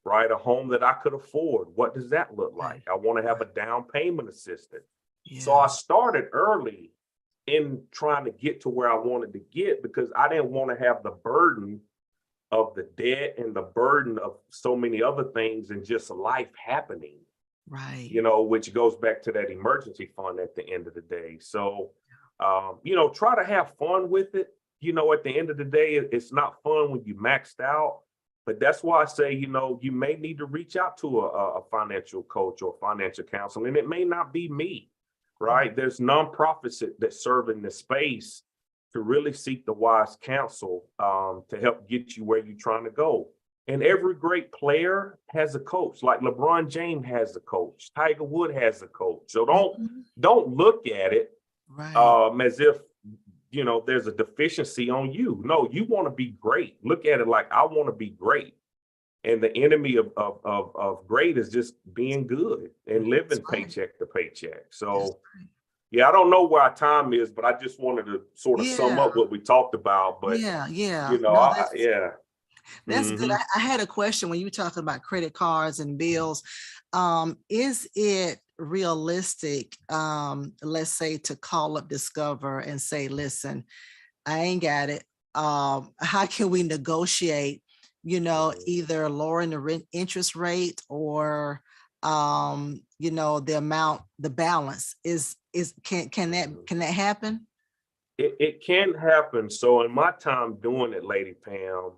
right? A home that I could afford. What does that look like? I want to have a down payment assistant. So I started early in trying to get to where I wanted to get, because I didn't want to have the burden of the debt and the burden of so many other things and just life happening, right? Which goes back to that emergency fund at the end of the day. So, try to have fun with it. At the end of the day, it's not fun when you maxed out, but that's why I say, you may need to reach out to a financial coach or financial counselor, and it may not be me. Right. There's nonprofits that serve in this space to really seek the wise counsel to help get you where you're trying to go. And every great player has a coach. Like LeBron James has a coach. Tiger Woods has a coach. So don't look at it as if there's a deficiency on you. No, you want to be great. Look at it like, I want to be great. And the enemy of great is just being good and living paycheck to paycheck. So, I don't know where our time is, but I just wanted to sort of sum up what we talked about. But that's good. I had a question when you were talking about credit cards and bills. Is it realistic, let's say, to call up Discover and say, listen, I ain't got it. How can we negotiate? Either lowering the interest rate or, the amount, the balance can that happen? It can happen. So in my time doing it, Lady Pam,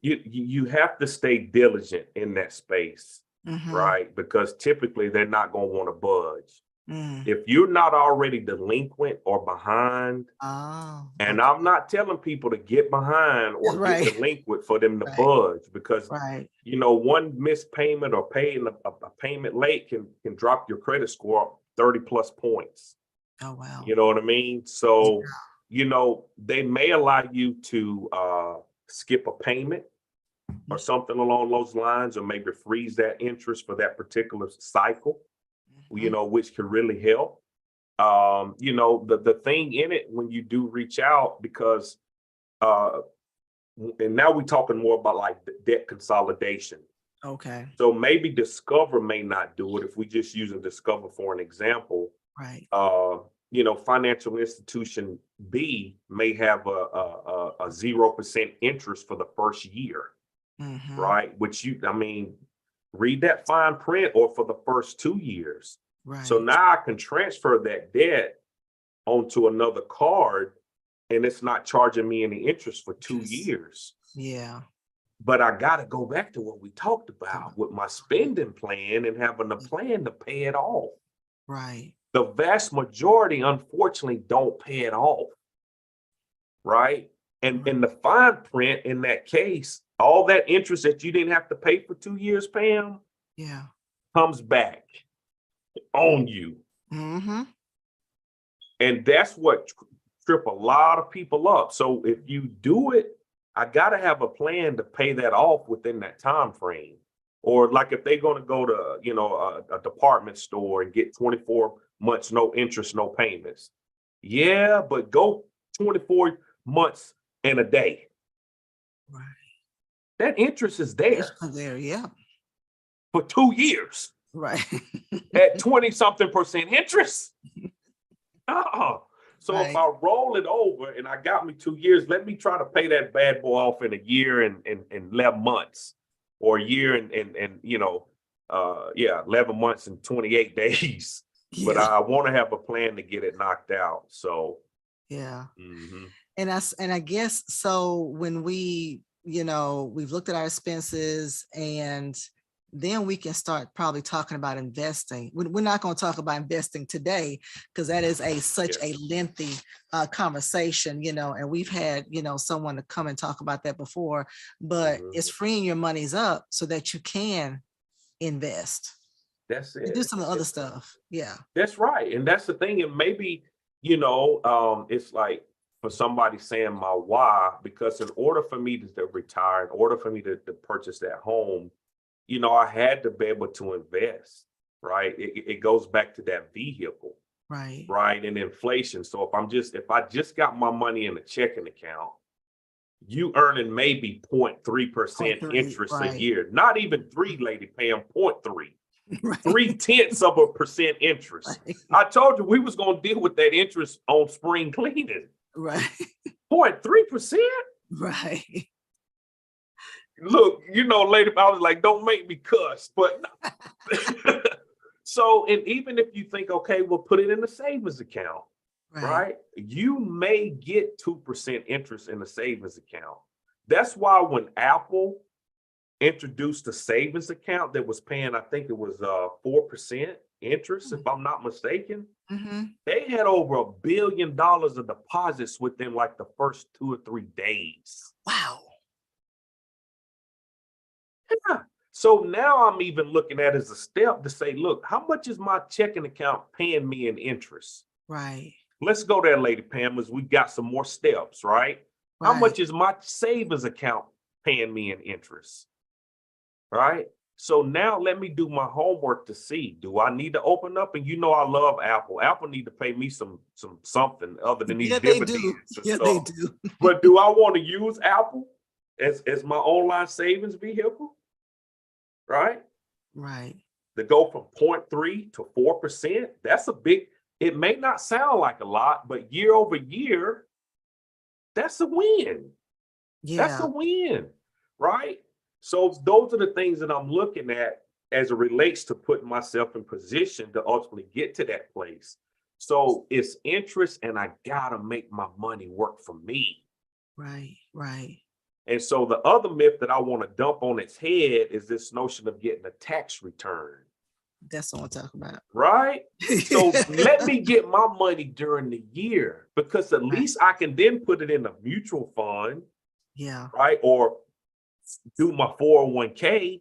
you have to stay diligent in that space, right? Because typically they're not going to want to budge. If you're not already delinquent or behind, and I'm not telling people to get behind or get delinquent for them to budge, because one missed payment or paying a payment late can drop your credit score up 30 plus points. Oh wow. You know what I mean? So they may allow you to skip a payment or something along those lines, or maybe freeze that interest for that particular cycle. Which can really help. The thing in it when you do reach out, because and now we're talking more about like debt consolidation. Okay. So maybe Discover may not do it, if we just using Discover for an example. Right. financial institution B may have a 0% interest for the first year, right? Which read that fine print, or for the first 2 years. Right. So now I can transfer that debt onto another card, and it's not charging me any interest for 2 years. Yeah. But I got to go back to what we talked about with my spending plan and having a plan to pay it off. Right. The vast majority, unfortunately, don't pay it off. Right. And in the fine print in that case, all that interest that you didn't have to pay for 2 years, Pam, comes back on you. Mm-hmm. And that's what trip a lot of people up. So if you do it, I got to have a plan to pay that off within that time frame. Or like if they're going to go to, a department store and get 24 months, no interest, no payments. Yeah, but go 24 months and a day. Right. That interest is there. Yeah. For 2 years. Right. At 20-something% interest. So if I roll it over and I got me 2 years, let me try to pay that bad boy off in a year and 11 months, or a year and 11 months and 28 days. Yeah. But I want to have a plan to get it knocked out. So yeah. Mm-hmm. And I guess so when we, we've looked at our expenses, and then we can start probably talking about investing. We're not going to talk about investing today, because that is such a lengthy conversation, and we've had, someone to come and talk about that before, but it's freeing your monies up so that you can invest. That's it. Do some of the other stuff. Yeah. That's right. And that's the thing. And maybe, it's like for somebody saying my why, because in order for me to retire, in order for me to purchase that home, I had to be able to invest, right? It goes back to that vehicle, right? And inflation. So if I just got my money in a checking account, you earning maybe 0.3% interest a year, not even 3, Lady Pam, 0.3, 0.3% interest. Right. I told you we was going to deal with that interest on spring cleaning. Right. 0.3%. Right. Look, Lady, I was like, don't make me cuss, but so, and even if you think, okay, we'll put it in a savings account, right? You may get 2% interest in a savings account. That's why when Apple introduced a savings account that was paying, I think it was 4% interest, if I'm not mistaken, they had over $1 billion of deposits within like the first 2 or 3 days. Wow. Yeah. So now I'm even looking at it as a step to say, look, how much is my checking account paying me in interest? Right. Let's go there, Lady Pam, as we got some more steps, right? How much is my savings account paying me in interest? Right? So now let me do my homework to see, do I need to open up? And I love Apple. Apple need to pay me something other than these dividends. They do. But do I want to use Apple as my online savings vehicle? Right? Right. To go from 0.3 to 4%, that's a big, it may not sound like a lot, but year over year, that's a win. Yeah. That's a win, right? So those are the things that I'm looking at as it relates to putting myself in position to ultimately get to that place. So it's interest, and I gotta make my money work for me. Right, right. And so the other myth that I want to dump on its head is this notion of getting a tax return. That's what I'm talking about. Right? So let me get my money during the year, because at least I can then put it in a mutual fund. Yeah. Right? Or do my 401k.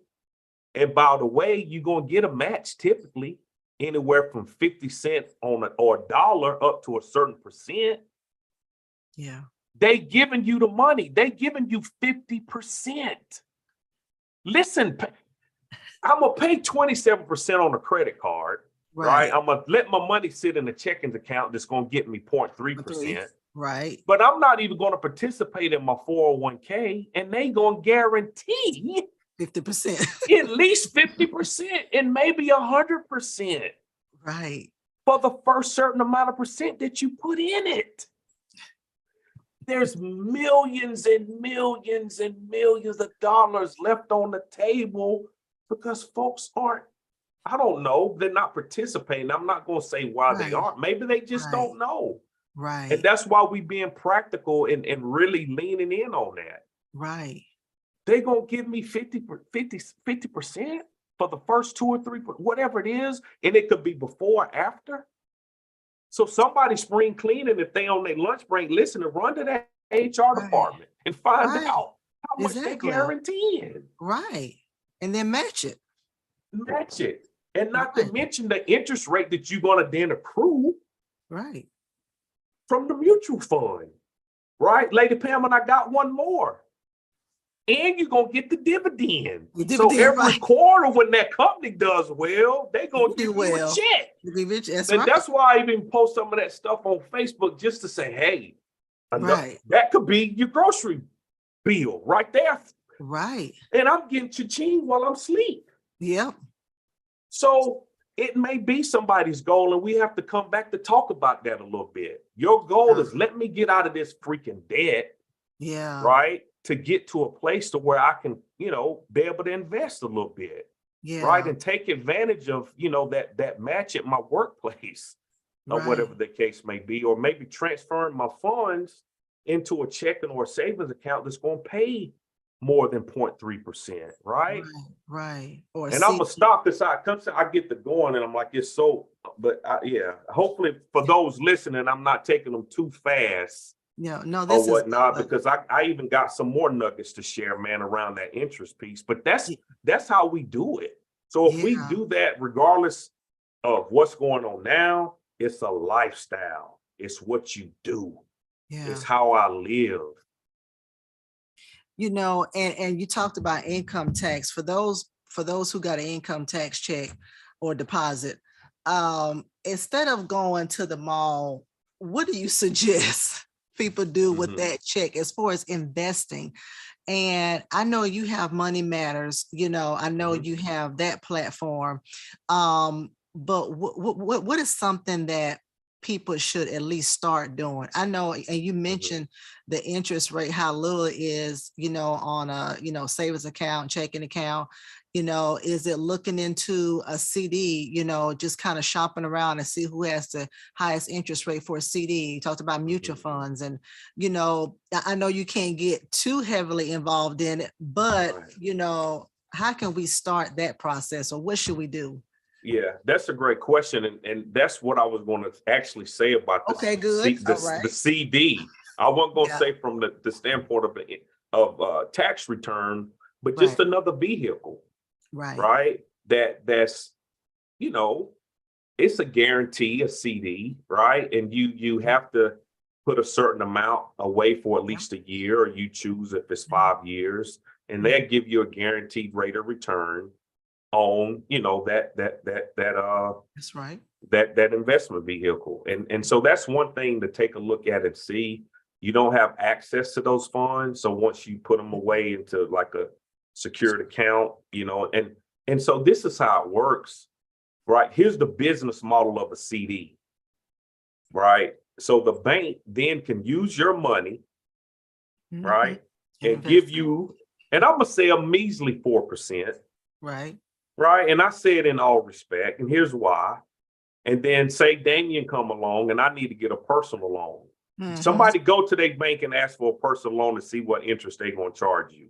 And by the way, you're going to get a match typically anywhere from 50 cents or $1 up to a certain percent. Yeah. They giving you the money. They giving you 50%. Listen, I'm going to pay 27% on a credit card, right? I'm going to let my money sit in a checking account that's going to get me 0.3%. Right. But I'm not even going to participate in my 401k, and they going to guarantee 50%. At least 50% and maybe 100%. Right. for the first certain amount of percent that you put in it. There's millions and millions and millions of dollars left on the table because folks aren't, I don't know, they're not participating. I'm not going to say why they aren't. Maybe they just don't know. Right. And that's why we being practical and really leaning in on that. Right. They're going to give me 50% for the first 2 or 3, whatever it is. And it could be before or after. So somebody spring cleaning, if they on their lunch break, listen and run to that HR department and find out how much they're guaranteeing. Right. And then match it. Match it. And not to mention the interest rate that you're going to then accrue. Right. From the mutual fund. Right? Lady Pam, and I got one more. And you're going to get the dividend. So every quarter when that company does well, they're going to give you a check. That's why I even post some of that stuff on Facebook just to say, hey, that could be your grocery bill right there. Right. And I'm getting cha-ching while I'm asleep. Yep. So it may be somebody's goal, and we have to come back to talk about that a little bit. Your goal is let me get out of this freaking debt. Yeah. Right. To get to a place to where I can, be able to invest a little bit. Yeah. Right. And take advantage of, that match at my workplace or whatever the case may be, or maybe transferring my funds into a checking or a savings account that's going to pay more than 0.3%. Right. Right. And I'm going to stop this. I get the going and I'm like, it's so, but hopefully for those listening, I'm not taking them too fast. Yeah, no, this or whatnot, because I even got some more nuggets to share, man, around that interest piece. But that's how we do it. So if we do that, regardless of what's going on now, it's a lifestyle. It's what you do. Yeah. It's how I live. And you talked about income tax. For those who got an income tax check or deposit, instead of going to the mall, what do you suggest people do with that check as far as investing? And I know you have Money Matters, I know you have that platform. But what is something that people should at least start doing? I know, and you mentioned the interest rate, how little it is, on a, savings account, checking account. Is it looking into a CD, just kind of shopping around and see who has the highest interest rate for a CD? You talked about mutual funds, and, I know you can't get too heavily involved in it, but, how can we start that process, or what should we do? Yeah, that's a great question. And that's what I was going to actually say about this. Okay, good. The CD. I wasn't going to say from the standpoint of tax return, but just another vehicle. Right. That's, it's a guarantee, a CD, right? And you have to put a certain amount away for at least a year, or you choose if it's 5 years, and they give you a guaranteed rate of return on, that's right, that investment vehicle. And so that's one thing to take a look at and see. You don't have access to those funds. So once you put them away into like a secured account, and so this is how it works, right? Here's the business model of a CD, right? So the bank then can use your money, right? And give you, and I'm gonna say a measly 4%. Right. And I say it in all respect. And here's why. And then say Damian come along and I need to get a personal loan. Somebody go to their bank and ask for a personal loan to see what interest they're going to charge you.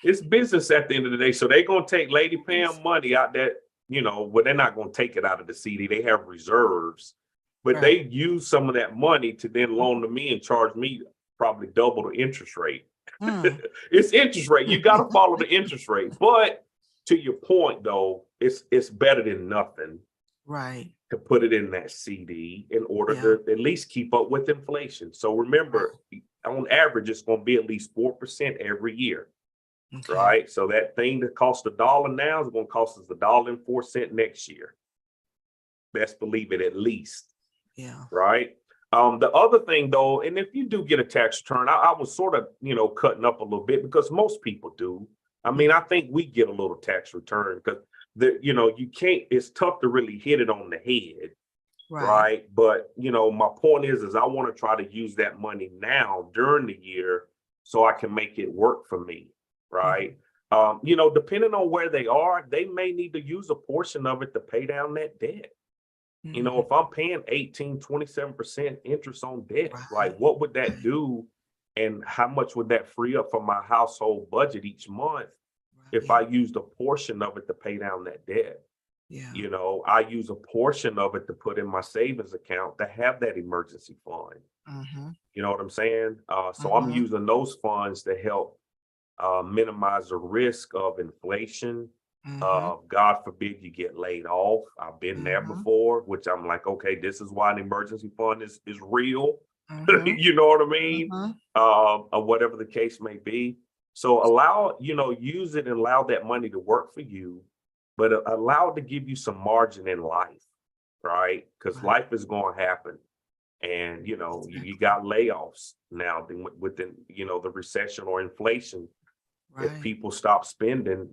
It's business at the end of the day. So they're going to take Lady Pam money out that, well, they're not going to take it out of the CD. They have reserves, but they use some of that money to then loan to me and charge me probably double the interest rate. It's interest rate. You got to follow the interest rate. But to your point, though, it's better than nothing. Right. To put it in that CD in order to at least keep up with inflation. So remember, on average, it's going to be at least 4% every year. Right. So that thing that costs $1 now is going to cost us $1.04 next year. Best believe it, at least. Yeah. Right. The other thing, though, and if you do get a tax return, I was sort of, cutting up a little bit because most people do. I mean, I think we get a little tax return because you can't, it's tough to really hit it on the head. Right. But, my point is I want to try to use that money now during the year so I can make it work for me. Right. Depending on where they are, they may need to use a portion of it to pay down that debt. If I'm paying 27% interest on debt, like what would that do? And how much would that free up for my household budget each month if I used a portion of it to pay down that debt? I use a portion of it to put in my savings account to have that emergency fund. You know what I'm saying? So I'm using those funds to help minimize the risk of inflation. God forbid you get laid off. I've been there before, which I'm like, okay, this is why an emergency fund is real. You know what I mean? Or whatever the case may be. So use it and allow that money to work for you, but allow it to give you some margin in life, right? Because life is going to happen. And, you got layoffs now within, the recession or inflation. If people stop spending,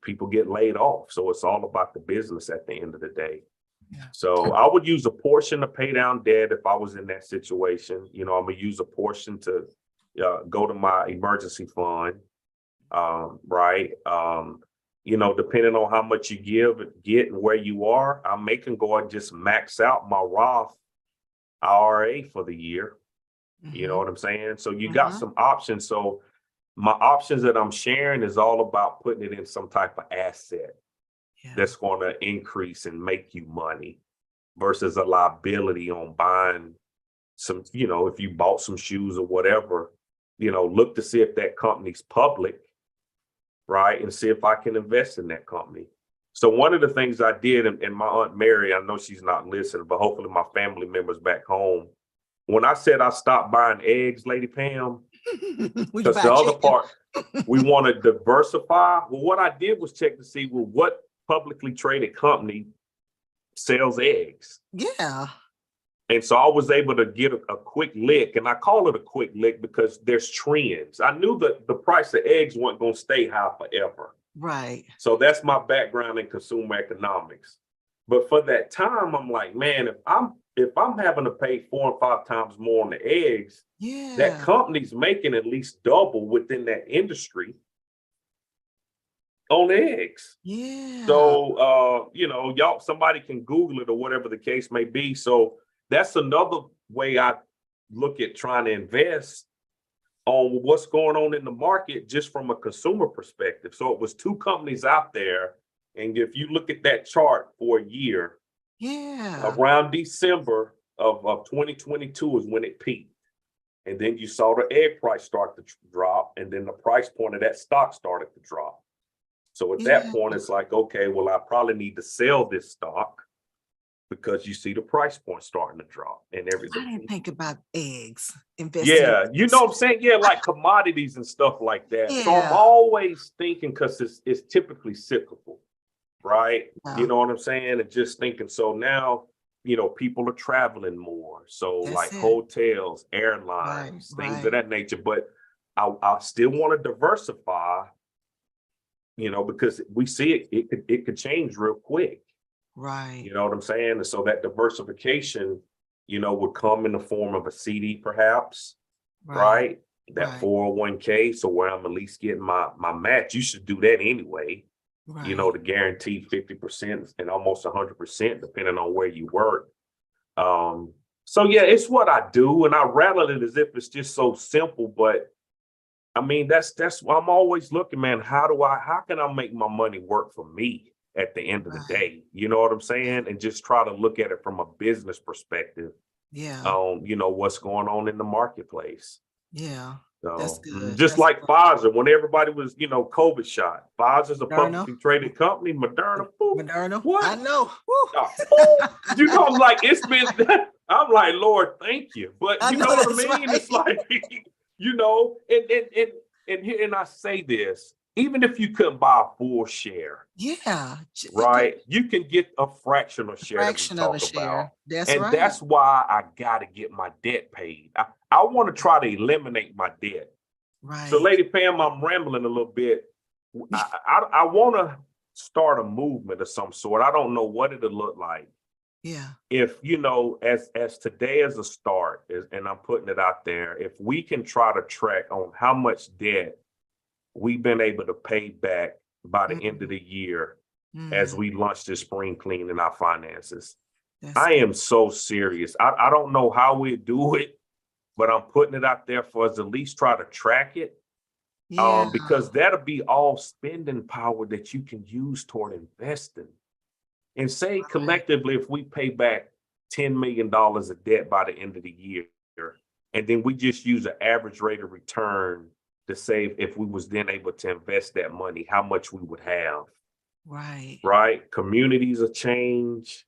people get laid off. So it's all about the business at the end of the day. So I would use a portion to pay down debt if I was in that situation. I'm going to use a portion to go to my emergency fund. Right. Depending on how much you get and where you are, I may can go and just max out my Roth IRA for the year. You know what I'm saying? So you got some options. So my options that I'm sharing is all about putting it in some type of asset that's going to increase and make you money versus a liability on buying some, if you bought some shoes or whatever, look to see if that company's public, right? And see if I can invest in that company. So one of the things I did, and my Aunt Mary, I know she's not listening, but hopefully my family members back home, when I said I stopped buying eggs, Lady Pam, because the other part, we want to diversify. Well, what I did was check to see, what publicly traded company sells eggs? And so I was able to get a quick lick, and I call it a quick lick because there's trends. I knew that the price of eggs wasn't going to stay high forever. Right. So that's my background in consumer economics. But for that time, I'm like, man, if I'm having to pay 4 and 5 times more on the eggs, that company's making at least double within that industry on eggs. So, y'all, somebody can Google it or whatever the case may be. So that's another way I look at trying to invest on what's going on in the market just from a consumer perspective. So it was 2 companies out there. And if you look at that chart for a year, around December of 2022 is when it peaked. And then you saw the egg price start to drop. And then the price point of that stock started to drop. So at that point, it's like, okay, well, I probably need to sell this stock because you see the price point starting to drop and everything. I didn't think about eggs. Investing. Yeah, you know what I'm saying? Yeah, like commodities and stuff like that. So I'm always thinking, because it's typically cyclical, right? You know what I'm saying? And just thinking, so now, people are traveling more. So hotels, airlines, things of that nature. But I still want to diversify, because we see it could change real quick. Right. You know what I'm saying? And so that diversification, would come in the form of a CD perhaps, right? That 401k. So where I'm at least getting my match, you should do that anyway, to guarantee 50% and almost 100%, depending on where you work. So yeah, it's what I do. And I rattle it as if it's just so simple, but I mean, that's why I'm always looking, man, how can I make my money work for me at the end of the day? You know what I'm saying? And just try to look at it from a business perspective. What's going on in the marketplace. So, that's good. Just that's like good. Pfizer, when everybody was, COVID shot. Pfizer's a publicly traded company. Moderna. Moderna. What? I know. I'm like, it's been, I'm like, Lord, thank you. But you know what I mean? Right. It's like, and I say this, even if you couldn't buy a full share, right, you can get a fractional share. Fraction of a share. That's right. That's why I got to get my debt paid. I want to try to eliminate my debt. Right. So, Lady Pam, I'm rambling a little bit. I want to start a movement of some sort. I don't know what it'll look like. Yeah. If, as today as a start, and I'm putting it out there, if we can try to track on how much debt we've been able to pay back by the end of the year as we launch this spring clean in our finances. I am so serious. I don't know how we do it, but I'm putting it out there for us to at least try to track it. Yeah. Because that'll be all spending power that you can use toward investing. And say collectively, if we pay back $10 million of debt by the end of the year, and then we just use an average rate of return to say if we was then able to invest that money, how much we would have. Right. Right. Communities will change.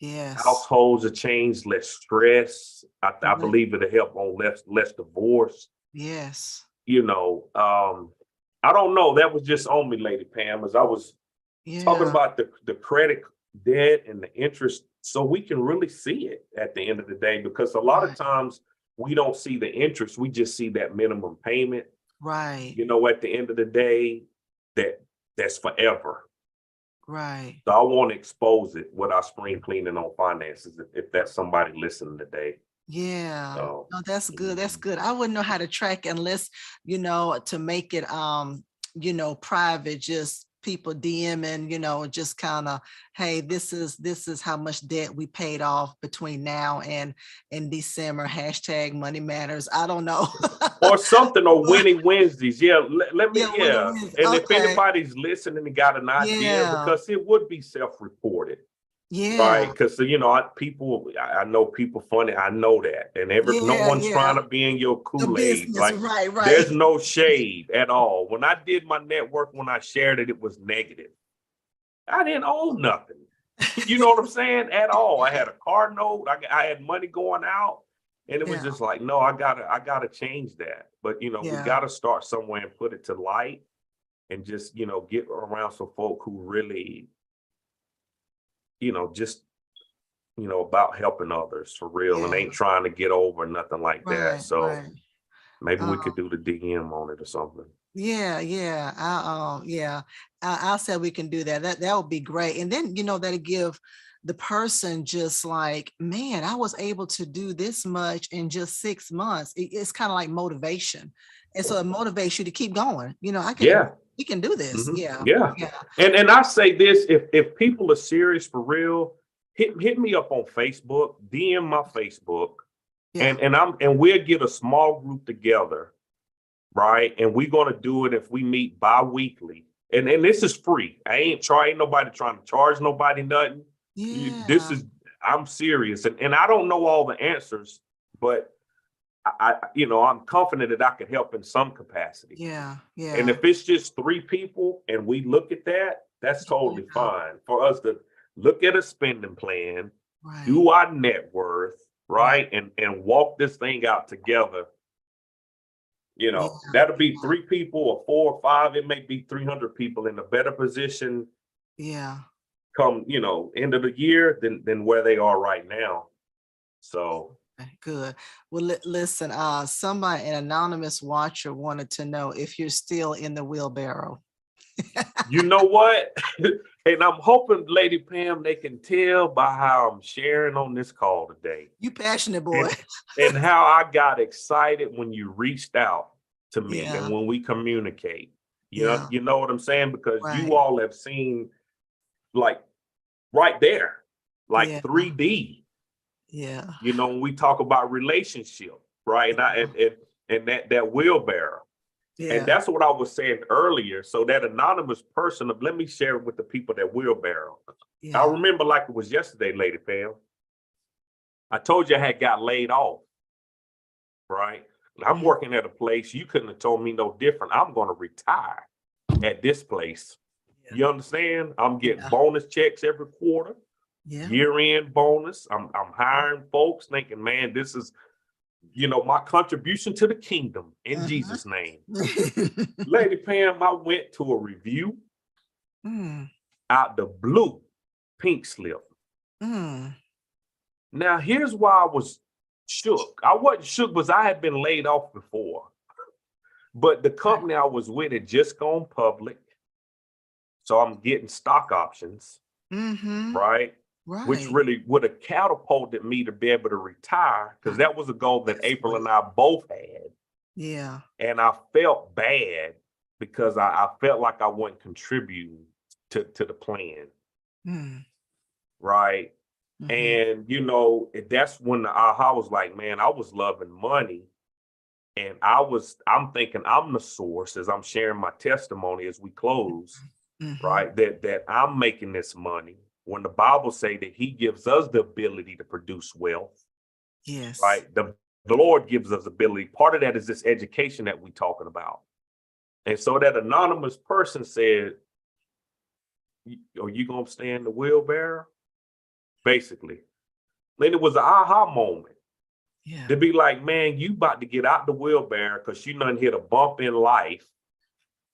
Yes. Households will change, less stress. I believe it'll help on less divorce. Yes. I don't know. That was just on me, Lady Pam, as I was talking about the credit debt and the interest, so we can really see it at the end of the day, because a lot of times we don't see the interest. We just see that minimum payment. Right. At the end of the day, that's forever. Right. So I want to expose it with our spring cleaning on finances, if that's somebody listening today. Yeah. So, No, that's good. That's good. I wouldn't know how to track unless, to make it, private, just people DMing, just kind of, hey, this is how much debt we paid off between now and in December, hashtag money matters. I don't know. or something, or winning Wednesdays. Yeah. Let me, And if Okay. anybody's listening and got an idea, because it would be self-reported. Yeah. Right. Because, I know people funny. I know that. And no one's trying to be in your Kool-Aid. Like, right. There's no shade at all. When I did my network, when I shared it, it was negative. I didn't own nothing. You know what I'm saying? At all. I had a car note. I had money going out. And it was just like, no, I gotta change that. But, we got to start somewhere and put it to light, and just, get around some folk who really, just, about helping others for real, and ain't trying to get over nothing like that. So maybe we could do the DM on it or something. I'll say we can do that. That would be great. And then, that'll give the person just like, man, I was able to do this much in just 6 months. It's kind of like motivation. And so it motivates you to keep going. We can do this. Mm-hmm. And I say this, if people are serious for real, hit me up on Facebook, DM my Facebook, and we'll get a small group together, right? And we're gonna do it if we meet bi-weekly. And this is free. Ain't nobody trying to charge nobody nothing. I'm serious. And I don't know all the answers, but I'm confident that I can help in some capacity. And if it's just 3 people and we look at that, that's totally fine for us to look at a spending plan, do our net worth, right? And walk this thing out together. That'll be 3 people or 4 or 5. It may be 300 people in a better position. Come, end of the year than where they are right now. So. Good. Well, listen, somebody, an anonymous watcher, wanted to know if you're still in the wheelbarrow. You know what? And I'm hoping, Lady Pam, they can tell by how I'm sharing on this call today. You passionate, boy. And how I got excited when you reached out to me and when we communicate. You know what I'm saying? Because you all have seen, like, right there, like 3D. When we talk about relationship, right? And that wheelbarrow. And that's what I was saying earlier. So that anonymous person, let me share it with the people that wheelbarrow. I remember like it was yesterday, Lady Pam. I told you I had got laid off, right? I'm working at a place. You couldn't have told me no different. I'm going to retire at this place. You understand? I'm getting bonus checks every quarter. Year-end bonus. I'm hiring folks thinking, man, this is, my contribution to the kingdom in Jesus' name. Lady Pam, I went to a review out the blue, pink slip. Now, here's why I was shook. I wasn't shook because I had been laid off before. But the company I was with had just gone public. So I'm getting stock options, right? Which Right. really would have catapulted me to be able to retire, because that was a goal that That's April right. and I both had. Yeah. And I felt bad because I felt like I wasn't contributing to the plan, Mm. right? Mm-hmm. And that's when the aha was like, man, I was loving money. And I'm thinking I'm the source as I'm sharing my testimony as we close, Mm-hmm. right? That I'm making this money when the Bible say that he gives us the ability to produce wealth, Yes. right? The Lord gives us ability. Part of that is this education that we're talking about. And so that anonymous person said, are you going to stand the wheelbarrow? Basically. Then it was an aha moment. Yeah. To be like, man, you about to get out the wheelbarrow because you done hit a bump in life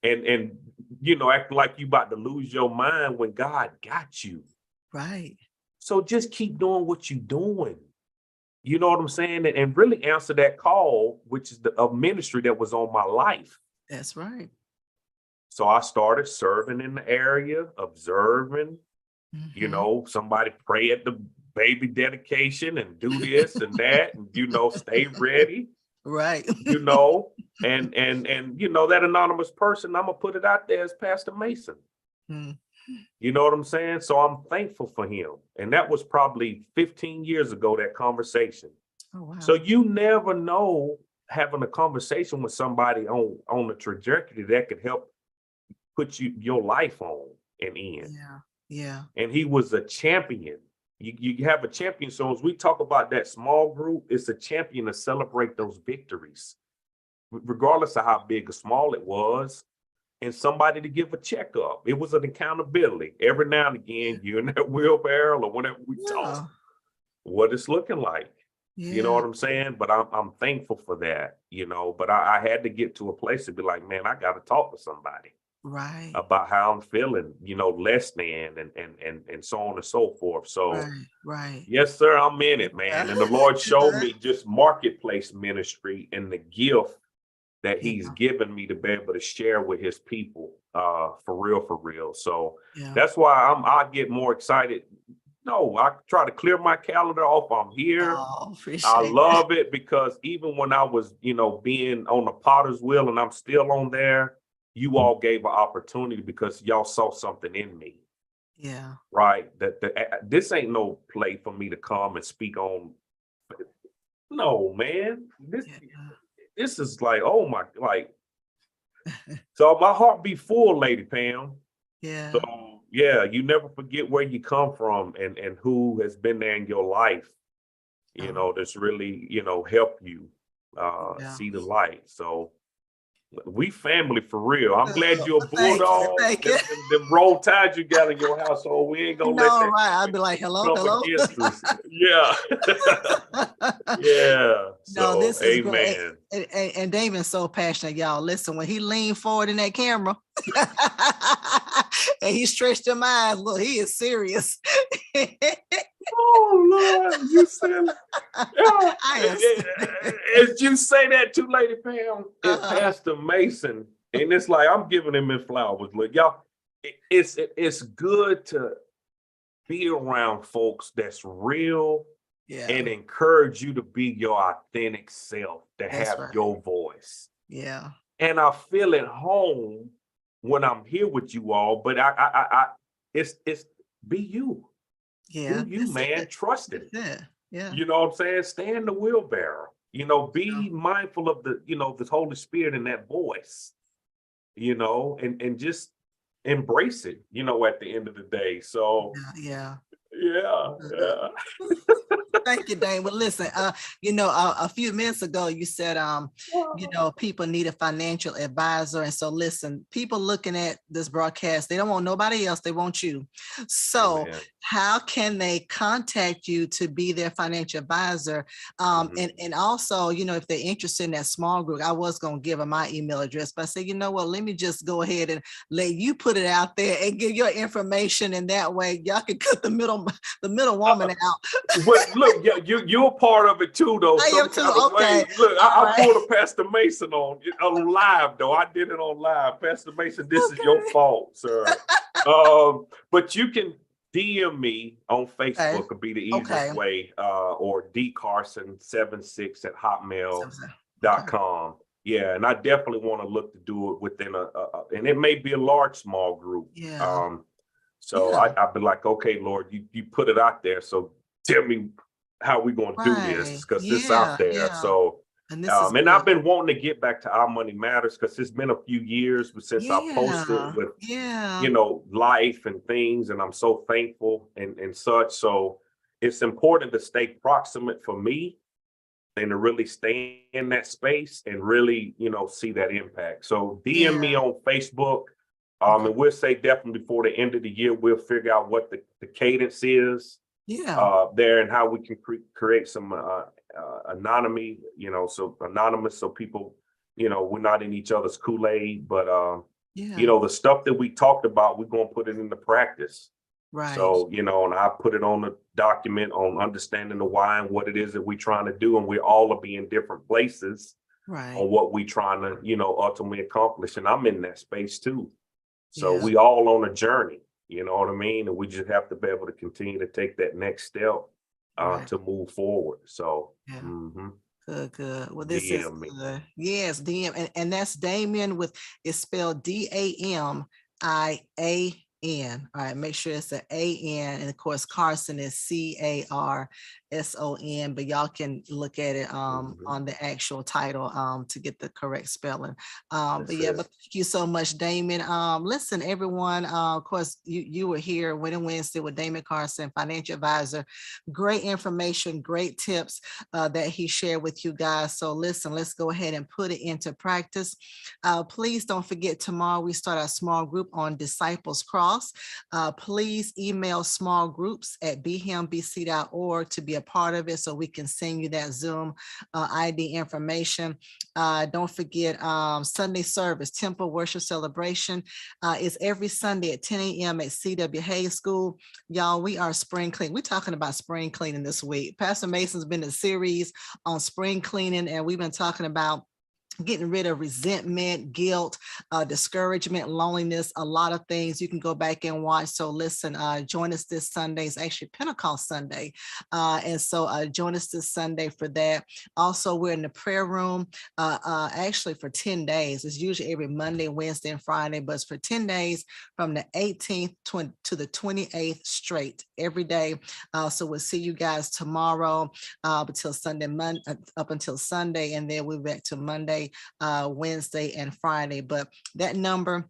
and acting like you about to lose your mind when God got you. Right. So just keep doing what you're doing. You know what I'm saying? And really answer that call, which is a ministry that was on my life. That's right. So I started serving in the area, observing, somebody pray at the baby dedication and do this and that, and stay ready, Right. and that anonymous person, I'm gonna put it out there as Pastor Mason. Mm. You know what I'm saying? So I'm thankful for him. And that was probably 15 years ago, that conversation. Oh, wow. So you never know, having a conversation with somebody on the trajectory that could help put your life on and in. Yeah. Yeah. And he was a champion. You have a champion. So as we talk about that small group, it's a champion to celebrate those victories, regardless of how big or small it was. And somebody to give a checkup. It was an accountability. Every now and again, you're in that wheelbarrow, or whenever we talk, what it's looking like. Yeah. You know what I'm saying? But I'm thankful for that, but I had to get to a place to be like, man, I got to talk to somebody. Right. About how I'm feeling, less than, and so on and so forth. So Right. yes, sir, I'm in it, man. And the Lord showed me just marketplace ministry and the gift that he's given me to be able to share with his people, for real. So that's why I get more excited. No, I try to clear my calendar off. I'm here. Oh, I appreciate love it, because even when I was, being on the potter's wheel and I'm still on there, you all gave an opportunity because y'all saw something in me. Yeah. Right. That this ain't no play for me to come and speak on. No, man. This is like, oh my, like, so my heart be full, Lady Pam. Yeah. So yeah, you never forget where you come from and who has been there in your life, that's really, help you see the light. So we family for real. I'm glad you're a bulldog. Thank you. Them roll tides you got in your household, we ain't gonna let that Right. I'd be like, hello. against us. Yeah. Yeah. So, No, this is amen. great. And David's so passionate, y'all. Listen, when he leaned forward in that camera and he stretched them eyes, look, he is serious. Oh Lord, you silly. Yeah. As you say that to Lady Pam, it's Pastor Mason, and it's like I'm giving him his flowers. Look, y'all, it's good to be around folks that's real and encourage you to be your authentic self, to have your voice. Yeah. And I feel at home when I'm here with you all, but it's be you. Yeah. Do you, man. Trust it. Yeah. You know what I'm saying? Stay in the wheelbarrow. Be mindful of the Holy Spirit in that voice, and just embrace it, at the end of the day. So yeah. Thank you, Dane. Well, listen, a few minutes ago, you said, people need a financial advisor. And so listen, people looking at this broadcast, they don't want nobody else. They want you. So how can they contact you to be their financial advisor? And also, if they're interested in that small group, I was going to give them my email address, but I said, let me just go ahead and let you put it out there and give your information. And that way y'all can cut the middle woman out. But look, you're a part of it too, though. I am too. Okay. Look, I pulled a Pastor Mason on live, though. I did it on live. Pastor Mason, this is your fault, sir. But you can DM me on Okay. Facebook would be the easiest Okay. way, or dcarson76 at Okay. hotmail.com. Yeah, and I definitely want to look to do it within and it may be a large, small group. Yeah. So Yeah. I'd be like, okay, Lord, you put it out there. So tell me how we going to do this Right. because it's Yeah. out there. Yeah. So, And this is and good. I've been wanting to get back to Our Money Matters because it's been a few years since I posted Yeah. with, Yeah. life and things. And I'm so thankful and such. So it's important to stay proximate for me and to really stay in that space and really, see that impact. So DM Yeah. me on Facebook. Okay. And we'll say definitely before the end of the year, we'll figure out what the cadence is Yeah. there and how we can create some anonymity, so anonymous, so people, we're not in each other's Kool-Aid, but Yeah. the stuff that we talked about, we're gonna put it into practice. Right. So, and I put it on the document on understanding the why and what it is that we're trying to do, and we all will be in different places Right. on what we're trying to, ultimately accomplish. And I'm in that space too. So Yeah. we all on a journey, you know what I mean? And we just have to be able to continue to take that next step Right. to move forward. So Yeah. mhm, Good, good. Well, this is DM me. good. Yes, DM. And that's Damian it's spelled Damian. All right, make sure it's an A-N. And of course, Carson is Carson, but y'all can look at it Mhm, on the actual title to get the correct spelling. But that's yeah, it. but thank you so much, Damian. Listen, everyone, of course, you were here Winning Wednesday with Damian Carson, financial advisor. Great information, great tips that he shared with you guys. So listen, let's go ahead and put it into practice. Please don't forget, tomorrow we start our small group on Disciples Cross. Please email small groups at bhimbc.org to be a part of it so we can send you that Zoom ID information. Don't forget Sunday service, Temple Worship Celebration is every Sunday at 10 a.m. at C.W. Hayes School. Y'all, we are spring cleaning. We're talking about spring cleaning this week. Pastor Mason's been in a series on spring cleaning, and we've been talking about getting rid of resentment, guilt, discouragement, loneliness, a lot of things you can go back and watch. So listen, join us this Sunday. It's actually Pentecost Sunday. And so join us this Sunday for that. Also, we're in the prayer room actually for 10 days. It's usually every Monday, Wednesday, and Friday, but it's for 10 days from the 18th to the 28th straight every day. So we'll see you guys tomorrow until Sunday, up until Sunday, and then we're back to Monday, Wednesday, and Friday. But that number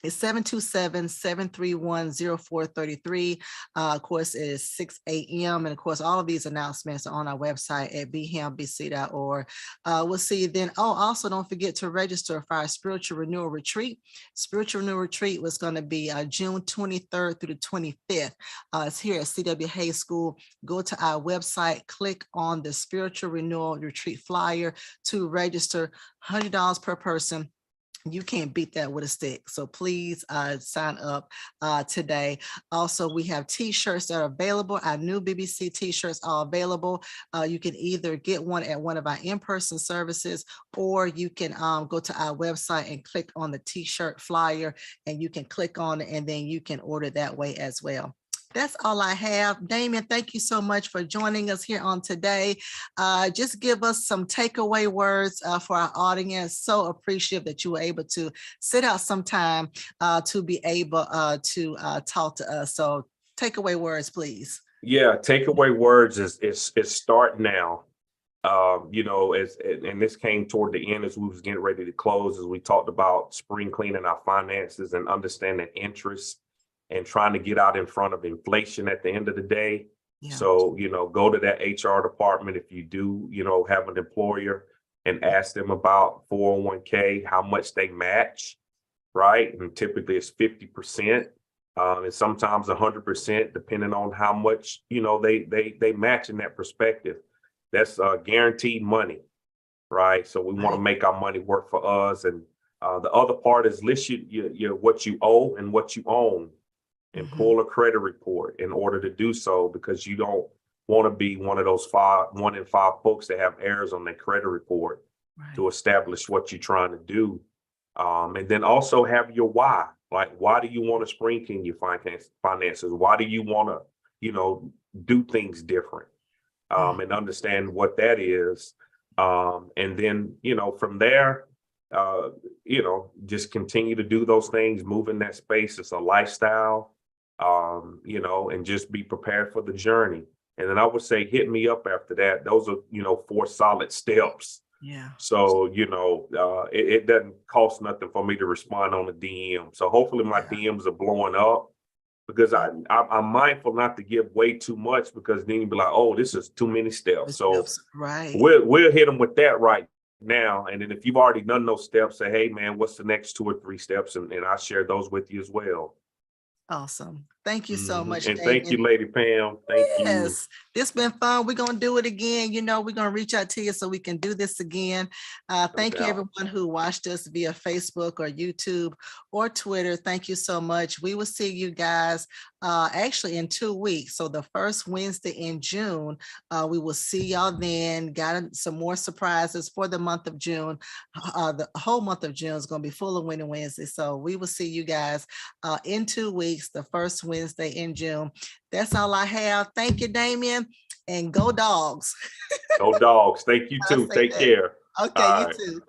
is 727-731-0433. Of course, it is 6 a.m. And of course, all of these announcements are on our website at bhimbc.org. We'll see you then. Oh, also don't forget to register for our Spiritual Renewal Retreat. Spiritual Renewal Retreat was going to be June 23rd through the 25th. It's here at CW Hayes School. Go to our website, click on the Spiritual Renewal Retreat flyer to register. $100 per person. You can't beat that with a stick. So please sign up today. Also, we have t-shirts that are available. Our new BBC t-shirts are available. You can either get one at one of our in-person services, or you can go to our website and click on the t-shirt flyer, and you can click on it, and then you can order that way as well. That's all I have. Damian, thank you so much for joining us here on today. Just give us some takeaway words for our audience. So appreciative that you were able to sit out some time to be able to talk to us. So takeaway words, please. Yeah, takeaway words is start now. And this came toward the end as we was getting ready to close, as we talked about spring cleaning our finances and understanding interest and trying to get out in front of inflation at the end of the day. Yeah. So, go to that HR department if you do, have an employer, and ask them about 401k, how much they match, right? And typically it's 50%, and sometimes 100%, depending on how much, they match in that perspective. That's guaranteed money, right? So we want to make our money work for us. And the other part is list your what you owe and what you own, and pull a credit report in order to do so, because you don't want to be one of those 1 in 5 folks that have errors on their credit report to establish what you're trying to do. And then also have your why. Like, why do you want to spring clean your finances? Why do you want to, do things different? And understand what that is. And then, from there, just continue to do those things, move in that space. It's a lifestyle, and just be prepared for the journey. And then I would say, hit me up after that. Those are, 4 solid steps. Yeah. So, it doesn't cost nothing for me to respond on the DM. So hopefully my DMs are blowing up, because I'm mindful not to give way too much, because then you'll be like, oh, this is too many steps. So right. we'll hit them with that right now. And then if you've already done those steps, say, hey man, what's the next 2 or 3 steps? And I'll share those with you as well. Awesome. Thank you so much, And Damian. thank you, Lady Pam. Thank you. Yes, this been fun. We're going to do it again. We're going to reach out to you so we can do this again. Thank you, everyone who watched us via Facebook or YouTube or Twitter. Thank you so much. We will see you guys actually in 2 weeks. So the first Wednesday in June, we will see y'all then. Got some more surprises for the month of June. The whole month of June is going to be full of Winning Wednesday. So we will see you guys in 2 weeks, the first Wednesday in June. That's all I have. Thank you, Damian, and go Dogs. Go Dogs. Thank you too. Take care. Okay, you too.